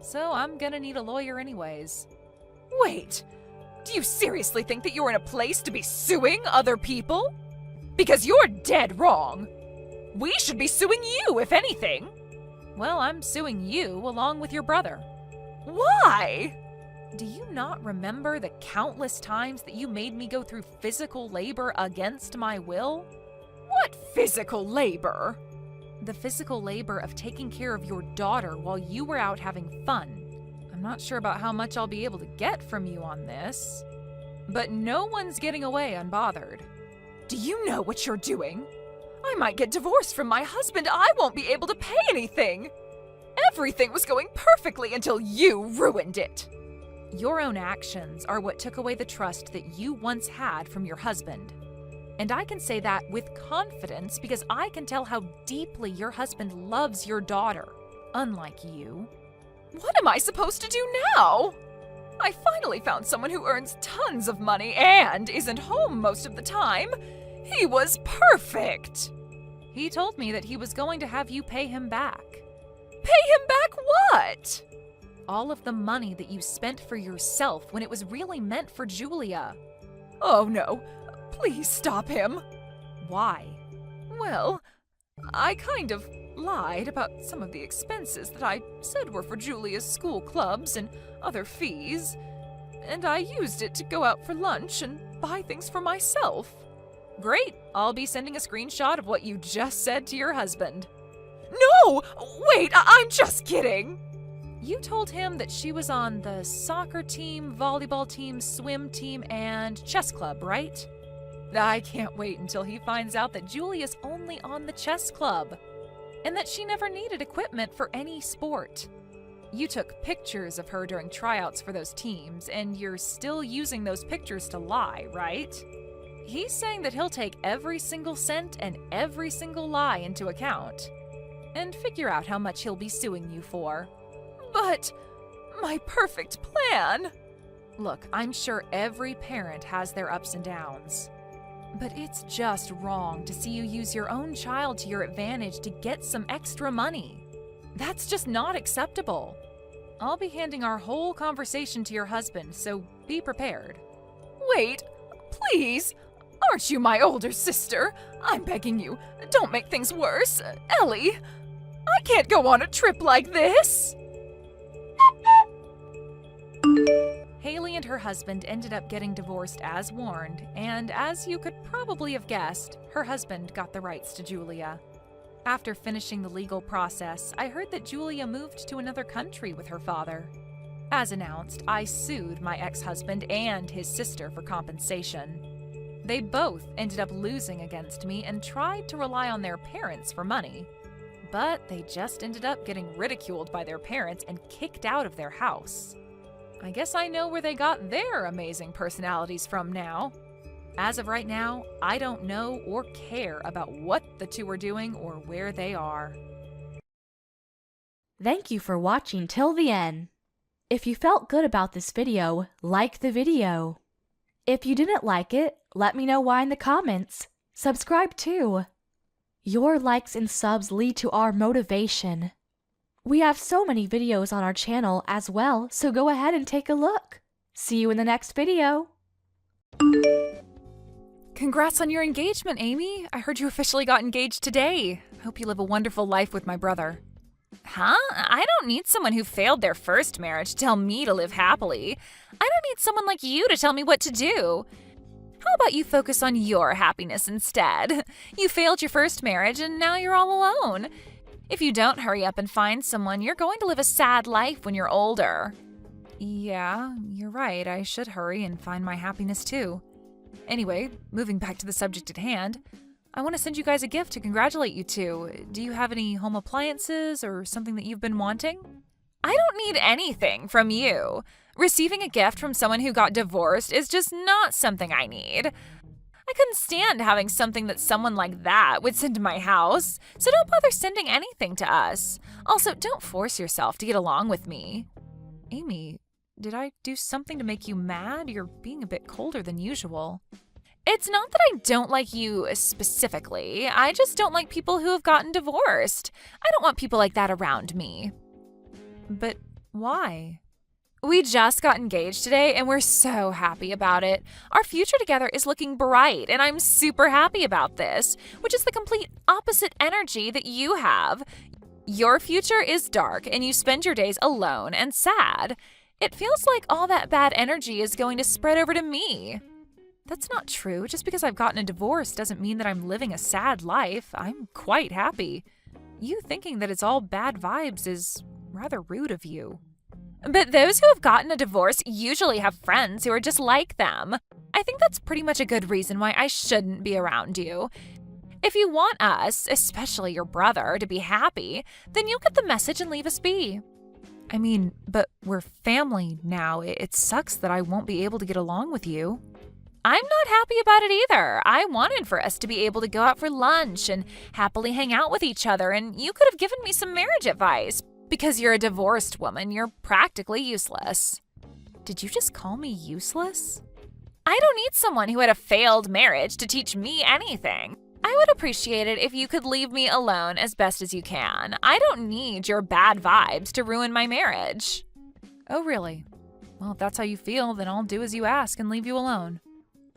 S3: So I'm gonna need a lawyer anyways.
S5: Wait, do you seriously think that you're in a place to be suing other people? Because you're dead wrong. We should be suing you, if anything.
S3: Well, I'm suing you along with your brother.
S5: Why?
S3: Do you not remember the countless times that you made me go through physical labor against my will?
S5: What physical labor?
S3: The physical labor of taking care of your daughter while you were out having fun. I'm not sure about how much I'll be able to get from you on this, but no one's getting away unbothered.
S5: Do you know what you're doing? I might get divorced from my husband. I won't be able to pay anything. Everything was going perfectly until you ruined it.
S3: Your own actions are what took away the trust that you once had from your husband. And I can say that with confidence because I can tell how deeply your husband loves your daughter, unlike you.
S5: What am I supposed to do now? I finally found someone who earns tons of money and isn't home most of the time. He was perfect.
S3: He told me that he was going to have you pay him back.
S5: Pay him back what?
S3: All of the money that you spent for yourself when it was really meant for Julia.
S5: Oh no, please stop him.
S3: Why?
S5: Well, I kind of lied about some of the expenses that I said were for Julia's school clubs and other fees, and I used it to go out for lunch and buy things for myself.
S3: Great, I'll be sending a screenshot of what you just said to your husband.
S5: No! Wait, I'm just kidding!
S3: You told him that she was on the soccer team, volleyball team, swim team, and chess club, right? I can't wait until he finds out that Julia's only on the chess club, and that she never needed equipment for any sport. You took pictures of her during tryouts for those teams, and you're still using those pictures to lie, right? He's saying that he'll take every single cent and every single lie into account, and figure out how much he'll be suing you for.
S5: But my perfect plan.
S3: Look, I'm sure every parent has their ups and downs. But it's just wrong to see you use your own child to your advantage to get some extra money. That's just not acceptable. I'll be handing our whole conversation to your husband, so be prepared.
S5: Wait, please. Aren't you my older sister? I'm begging you, don't make things worse. Ellie, I can't go on a trip like this.
S3: Haley and her husband ended up getting divorced as warned, and as you could probably have guessed, her husband got the rights to Julia. After finishing the legal process, I heard that Julia moved to another country with her father. As announced, I sued my ex-husband and his sister for compensation. They both ended up losing against me and tried to rely on their parents for money. But they just ended up getting ridiculed by their parents and kicked out of their house. I guess I know where they got their amazing personalities from now. As of right now, I don't know or care about what the two are doing or where they are.
S4: Thank you for watching till the end. If you felt good about this video, like the video. If you didn't like it, let me know why in the comments. Subscribe too. Your likes and subs lead to our motivation. We have so many videos on our channel as well, so go ahead and take a look. See you in the next video.
S5: Congrats on your engagement, Amy. I heard you officially got engaged today. I hope you live a wonderful life with my brother. Huh? I don't need someone who failed their first marriage to tell me to live happily. I don't need someone like you to tell me what to do. How about you focus on your happiness instead? You failed your first marriage and now you're all alone. If you don't hurry up and find someone, you're going to live a sad life when you're older. Yeah, you're right. I should hurry and find my happiness too. Anyway, moving back to the subject at hand, I want to send you guys a gift to congratulate you two. Do you have any home appliances or something that you've been wanting? I don't need anything from you. Receiving a gift from someone who got divorced is just not something I need. I couldn't stand having something that someone like that would send to my house, so don't bother sending anything to us. Also, don't force yourself to get along with me. Amy, did I do something to make you mad? You're being a bit colder than usual. It's not that I don't like you specifically. I just don't like people who have gotten divorced. I don't want people like that around me. But why? We just got engaged today and we're so happy about it. Our future together is looking bright and I'm super happy about this, which is the complete opposite energy that you have. Your future is dark and you spend your days alone and sad. It feels like all that bad energy is going to spread over to me. That's not true. Just because I've gotten a divorce doesn't mean that I'm living a sad life. I'm quite happy. You thinking that it's all bad vibes is rather rude of you. But those who have gotten a divorce usually have friends who are just like them. I think that's pretty much a good reason why I shouldn't be around you. If you want us, especially your brother, to be happy, then you'll get the message and leave us be. I mean, but we're family now. It sucks that I won't be able to get along with you. I'm not happy about it either. I wanted for us to be able to go out for lunch and happily hang out with each other, and you could have given me some marriage advice. Because you're a divorced woman, you're practically useless. Did you just call me useless? I don't need someone who had a failed marriage to teach me anything. I would appreciate it if you could leave me alone as best as you can. I don't need your bad vibes to ruin my marriage. Oh, really? Well, if that's how you feel, then I'll do as you ask and leave you alone.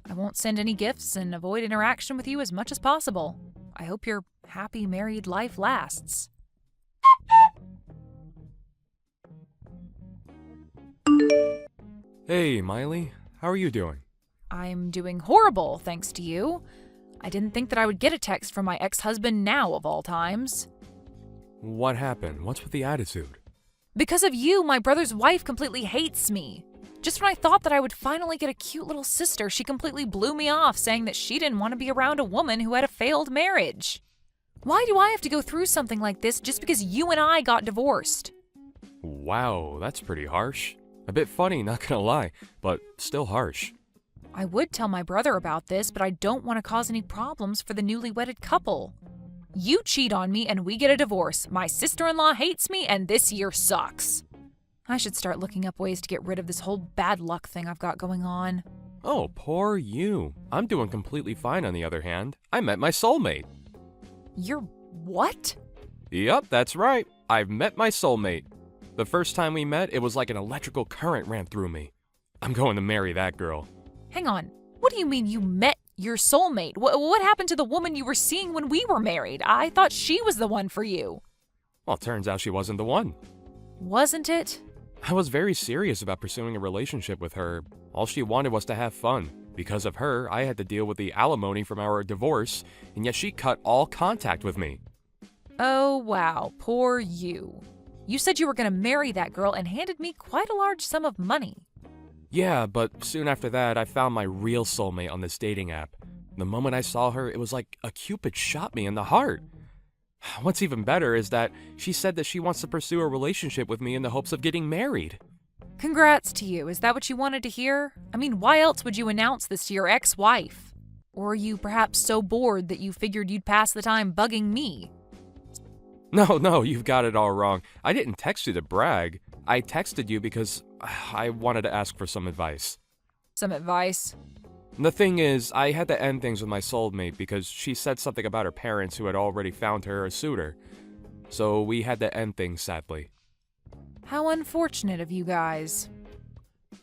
S5: I won't send any gifts and avoid interaction with you as much as possible. I hope your happy married life lasts.
S6: Hey, Miley. How are you doing?
S5: I'm doing horrible, thanks to you. I didn't think that I would get a text from my ex-husband now, of all times.
S6: What happened? What's with the attitude?
S5: Because of you, my brother's wife completely hates me. Just when I thought that I would finally get a cute little sister, she completely blew me off, saying that she didn't want to be around a woman who had a failed marriage. Why do I have to go through something like this just because you and I got divorced?
S6: Wow, that's pretty harsh. A bit funny, not gonna lie, but still harsh.
S5: I would tell my brother about this, but I don't want to cause any problems for the newly wedded couple. You cheat on me and we get a divorce. My sister-in-law hates me and this year sucks. I should start looking up ways to get rid of this whole bad luck thing I've got going on.
S6: Oh, poor you. I'm doing completely fine on the other hand. I met my soulmate.
S5: You're what?
S6: Yep, that's right. I've met my soulmate. The first time we met, it was like an electrical current ran through me. I'm going to marry that girl.
S5: Hang on. What do you mean you met your soulmate? What happened to the woman you were seeing when we were married? I thought she was the one for you.
S6: Well, turns out she wasn't the one.
S5: Wasn't it?
S6: I was very serious about pursuing a relationship with her. All she wanted was to have fun. Because of her, I had to deal with the alimony from our divorce, and yet she cut all contact with me.
S5: Oh, wow. Poor you. You said you were going to marry that girl and handed me quite a large sum of money.
S6: Yeah, but soon after that, I found my real soulmate on this dating app. The moment I saw her, it was like a Cupid shot me in the heart. What's even better is that she said that she wants to pursue a relationship with me in the hopes of getting married.
S5: Congrats to you. Is that what you wanted to hear? I mean, why else would you announce this to your ex-wife? Or are you perhaps so bored that you figured you'd pass the time bugging me?
S6: No, you've got it all wrong. I didn't text you to brag. I texted you because I wanted to ask for some advice.
S5: Some advice?
S6: The thing is, I had to end things with my soulmate because she said something about her parents who had already found her a suitor. So we had to end things, sadly.
S5: How unfortunate of you guys.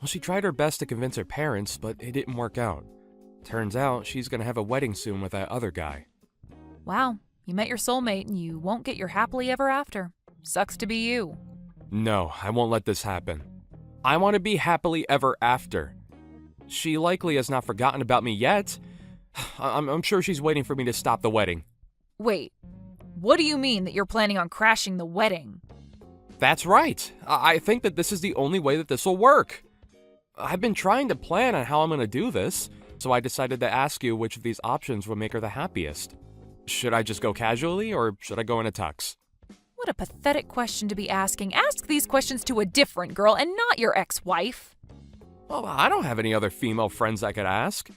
S6: Well, she tried her best to convince her parents, but it didn't work out. Turns out she's gonna have a wedding soon with that other guy.
S5: Wow, you met your soulmate and you won't get your happily ever after. Sucks to be you.
S6: No, I won't let this happen. I want to be happily ever after. She likely has not forgotten about me yet. I'm sure she's waiting for me to stop the wedding.
S5: Wait, what do you mean that you're planning on crashing the wedding?
S6: That's right. I think that this is the only way that this will work. I've been trying to plan on how I'm going to do this, so I decided to ask you which of these options would make her the happiest. Should I just go casually, or should I go in a tux?
S5: What a pathetic question to be asking. Ask these questions to a different girl and not your ex-wife.
S6: Well, I don't have any other female friends I could ask.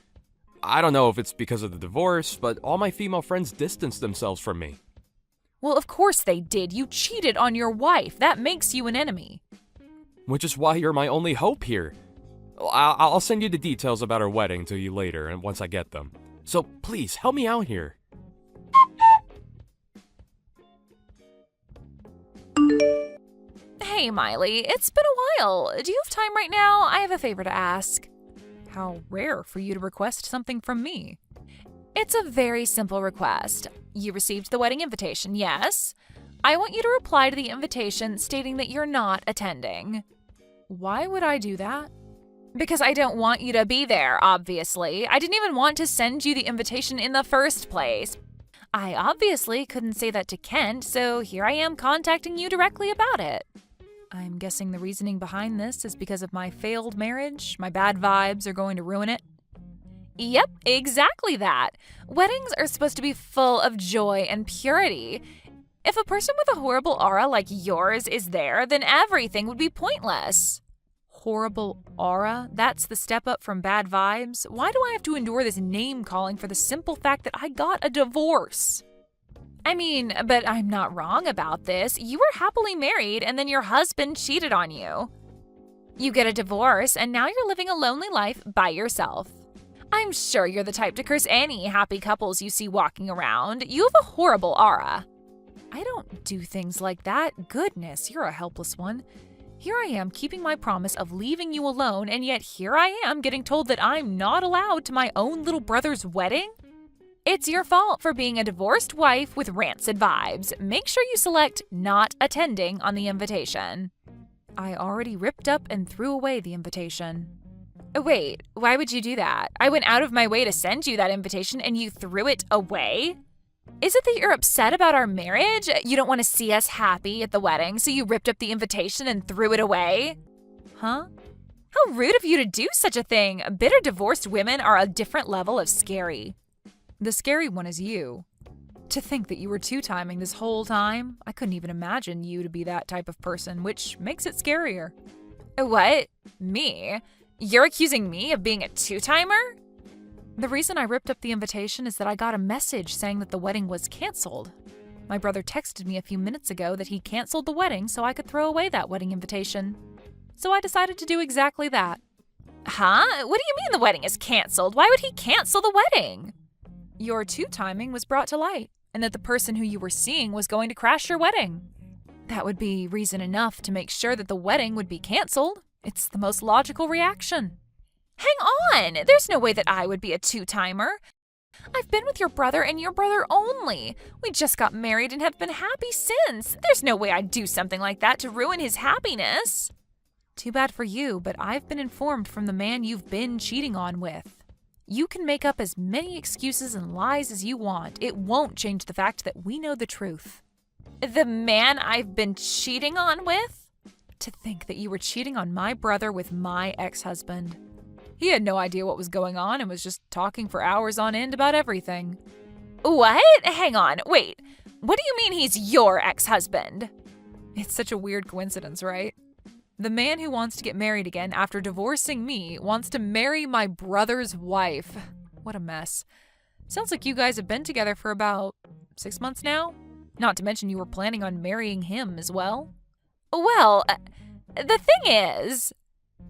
S6: I don't know if it's because of the divorce, but all my female friends distanced themselves from me.
S5: Well, of course they did. You cheated on your wife. That makes you an enemy.
S6: Which is why you're my only hope here. I'll send you the details about our wedding to you later, and once I get them. So please, help me out here.
S5: Hey, Miley, it's been a while. Do you have time right now? I have a favor to ask. How rare for you to request something from me. It's a very simple request. You received the wedding invitation, yes? I want you to reply to the invitation stating that you're not attending. Why would I do that? Because I don't want you to be there, obviously. I didn't even want to send you the invitation in the first place. I obviously couldn't say that to Kent, so here I am contacting you directly about it. I'm guessing the reasoning behind this is because of my failed marriage. My bad vibes are going to ruin it. Yep, exactly that. Weddings are supposed to be full of joy and purity. If a person with a horrible aura like yours is there, then everything would be pointless. Horrible aura? That's the step up from bad vibes? Why do I have to endure this name calling for the simple fact that I got a divorce? I mean, but I'm not wrong about this. You were happily married and then your husband cheated on you. You get a divorce and now you're living a lonely life by yourself. I'm sure you're the type to curse any happy couples you see walking around. You have a horrible aura. I don't do things like that. Goodness, you're a helpless one. Here I am keeping my promise of leaving you alone, and yet here I am getting told that I'm not allowed to my own little brother's wedding? It's your fault for being a divorced wife with rancid vibes. Make sure you select not attending on the invitation. I already ripped up and threw away the invitation. Wait, why would you do that? I went out of my way to send you that invitation and you threw it away? Is it that you're upset about our marriage? You don't want to see us happy at the wedding, so you ripped up the invitation and threw it away? Huh? How rude of you to do such a thing. Bitter divorced women are a different level of scary. The scary one is you. To think that you were two-timing this whole time, I couldn't even imagine you to be that type of person, which makes it scarier. What? Me? You're accusing me of being a two-timer? The reason I ripped up the invitation is that I got a message saying that the wedding was canceled. My brother texted me a few minutes ago that he canceled the wedding so I could throw away that wedding invitation. So I decided to do exactly that. Huh? What do you mean the wedding is canceled? Why would he cancel the wedding? Your two-timing was brought to light, and that the person who you were seeing was going to crash your wedding. That would be reason enough to make sure that the wedding would be canceled. It's the most logical reaction. Hang on! There's no way that I would be a two-timer. I've been with your brother and your brother only. We just got married and have been happy since. There's no way I'd do something like that to ruin his happiness. Too bad for you, but I've been informed from the man you've been cheating on with. You can make up as many excuses and lies as you want. It won't change the fact that we know the truth. The man I've been cheating on with? To think that you were cheating on my brother with my ex-husband. He had no idea what was going on and was just talking for hours on end about everything. What? Hang on, wait. What do you mean he's your ex-husband? It's such a weird coincidence, right? The man who wants to get married again after divorcing me wants to marry my brother's wife. What a mess. Sounds like you guys have been together for about 6 months now? Not to mention you were planning on marrying him as well. Well, the thing is,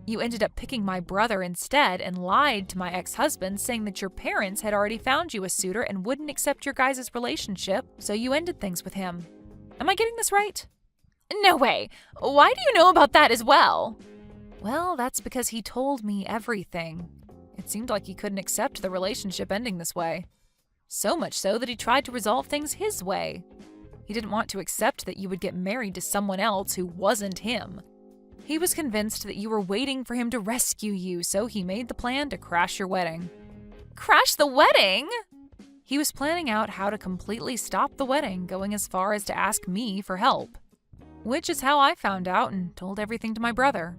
S5: you ended up picking my brother instead and lied to my ex-husband, saying that your parents had already found you a suitor and wouldn't accept your guys' relationship, so you ended things with him. Am I getting this right? No way. Why do you know about that as well? Well, that's because he told me everything. It seemed like he couldn't accept the relationship ending this way. So much so that he tried to resolve things his way. He didn't want to accept that you would get married to someone else who wasn't him. He was convinced that you were waiting for him to rescue you, so he made the plan to crash your wedding. Crash the wedding? He was planning out how to completely stop the wedding, going as far as to ask me for help. Which is how I found out and told everything to my brother.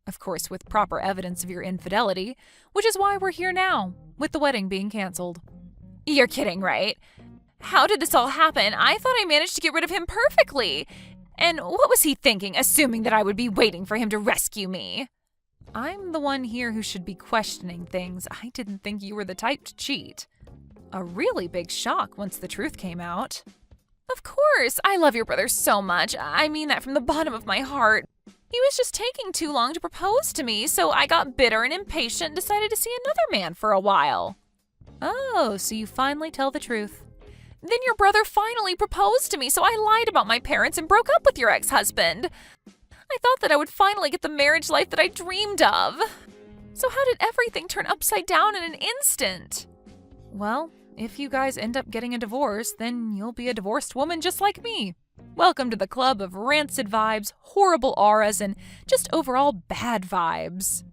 S5: Of course, with proper evidence of your infidelity, which is why we're here now, with the wedding being canceled. You're kidding, right? How did this all happen? I thought I managed to get rid of him perfectly. And what was he thinking, assuming that I would be waiting for him to rescue me? I'm the one here who should be questioning things. I didn't think you were the type to cheat. A really big shock once the truth came out. Of course, I love your brother so much. I mean that from the bottom of my heart. He was just taking too long to propose to me, so I got bitter and impatient and decided to see another man for a while. Oh, so you finally tell the truth. Then your brother finally proposed to me, so I lied about my parents and broke up with your ex-husband. I thought that I would finally get the marriage life that I dreamed of. So how did everything turn upside down in an instant? Well, if you guys end up getting a divorce, then you'll be a divorced woman just like me. Welcome to the club of rancid vibes, horrible auras, and just overall bad vibes.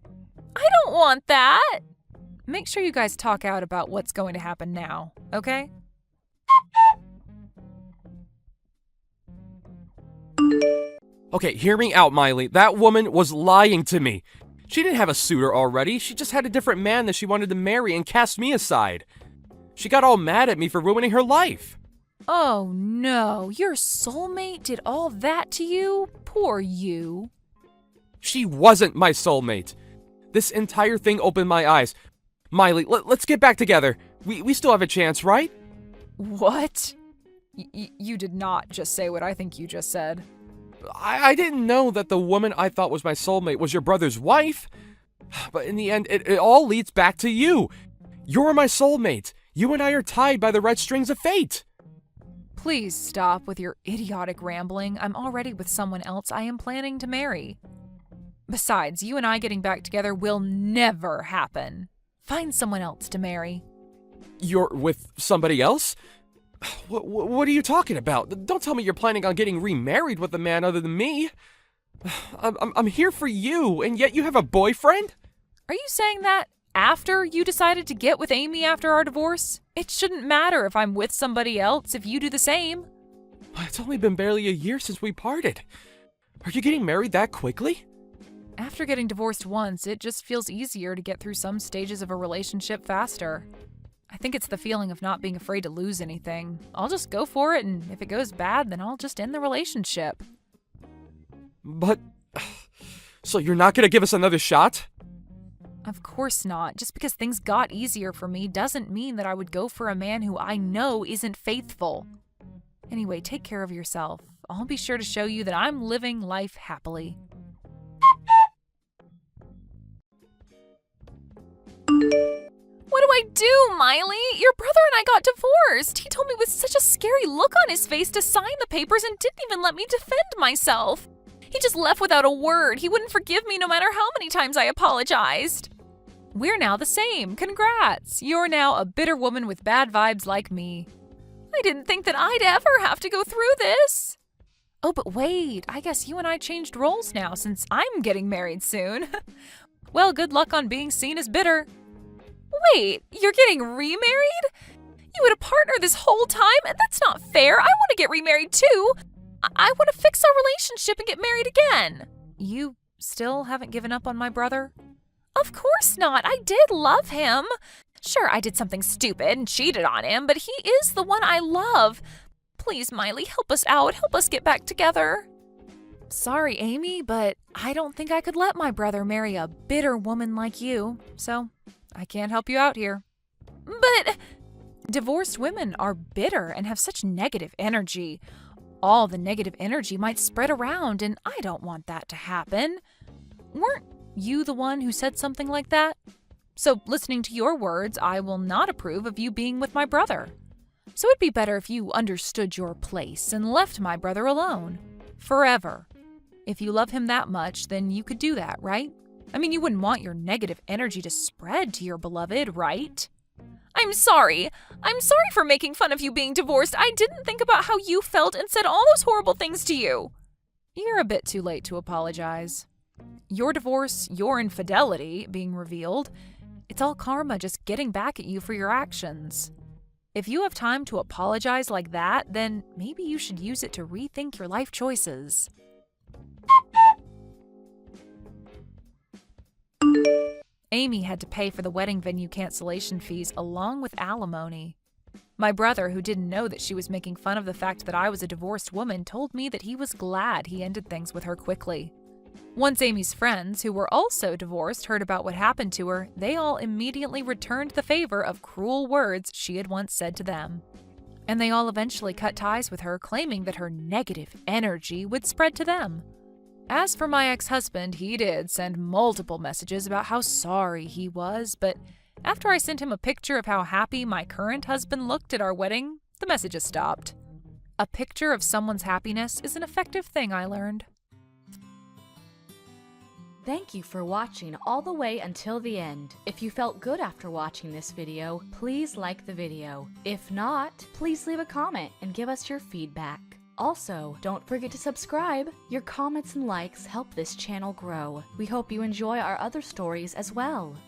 S5: I don't want that! Make sure you guys talk out about what's going to happen now, okay?
S6: Okay, hear me out, Miley. That woman was lying to me. She didn't have a suitor already. She just had a different man that she wanted to marry and cast me aside. She got all mad at me for ruining her life.
S5: Oh no, your soulmate did all that to you? Poor you.
S6: She wasn't my soulmate. This entire thing opened my eyes. Miley, let's get back together. We still have a chance, right?
S5: What? You did not just say what I think you just said.
S6: I didn't know that the woman I thought was my soulmate was your brother's wife. But in the end, it all leads back to you. You're my soulmate. You and I are tied by the red strings of fate.
S5: Please stop with your idiotic rambling. I'm already with someone else I am planning to marry. Besides, you and I getting back together will never happen. Find someone else to marry.
S6: You're with somebody else? What are you talking about? Don't tell me you're planning on getting remarried with a man other than me. I'm here for you, and yet you have a boyfriend?
S5: Are you saying that after you decided to get with Amy after our divorce? It shouldn't matter if I'm with somebody else if you do the same.
S6: It's only been barely a year since we parted. Are you getting married that quickly?
S5: After getting divorced once, it just feels easier to get through some stages of a relationship faster. I think it's the feeling of not being afraid to lose anything. I'll just go for it, and if it goes bad, then I'll just end the relationship.
S6: But... so you're not gonna give us another shot?
S5: Of course not. Just because things got easier for me doesn't mean that I would go for a man who I know isn't faithful. Anyway, take care of yourself. I'll be sure to show you that I'm living life happily. What do I do, Miley? Your brother and I got divorced. He told me with such a scary look on his face to sign the papers and didn't even let me defend myself. He just left without a word. He wouldn't forgive me no matter how many times I apologized. We're now the same. Congrats. You're now a bitter woman with bad vibes like me. I didn't think that I'd ever have to go through this. Oh, but wait. I guess you and I changed roles now since I'm getting married soon. Well, good luck on being seen as bitter. Wait, you're getting remarried? You had a partner this whole time? That's not fair. I want to get remarried too. I want to fix our relationship and get married again. You still haven't given up on my brother? Of course not. I did love him. Sure, I did something stupid and cheated on him, but he is the one I love. Please, Miley, help us out. Help us get back together. Sorry, Amy, but I don't think I could let my brother marry a bitter woman like you, so I can't help you out here. But divorced women are bitter and have such negative energy. All the negative energy might spread around, and I don't want that to happen. Weren't you the one who said something like that? So, listening to your words, I will not approve of you being with my brother. So it'd be better if you understood your place and left my brother alone. Forever. If you love him that much, then you could do that, right? I mean, you wouldn't want your negative energy to spread to your beloved, right? I'm sorry. I'm sorry for making fun of you being divorced. I didn't think about how you felt and said all those horrible things to you. You're a bit too late to apologize. Your divorce, your infidelity being revealed, it's all karma just getting back at you for your actions. If you have time to apologize like that, then maybe you should use it to rethink your life choices. Amy had to pay for the wedding venue cancellation fees along with alimony. My brother, who didn't know that she was making fun of the fact that I was a divorced woman, told me that he was glad he ended things with her quickly. Once Amy's friends, who were also divorced, heard about what happened to her, they all immediately returned the favor of cruel words she had once said to them. And they all eventually cut ties with her, claiming that her negative energy would spread to them. As for my ex-husband, he did send multiple messages about how sorry he was, but after I sent him a picture of how happy my current husband looked at our wedding, the messages stopped. A picture of someone's happiness is an effective thing, I learned.
S4: Thank you for watching all the way until the end. If you felt good after watching this video, please like the video. If not, please leave a comment and give us your feedback. Also, don't forget to subscribe. Your comments and likes help this channel grow. We hope you enjoy our other stories as well.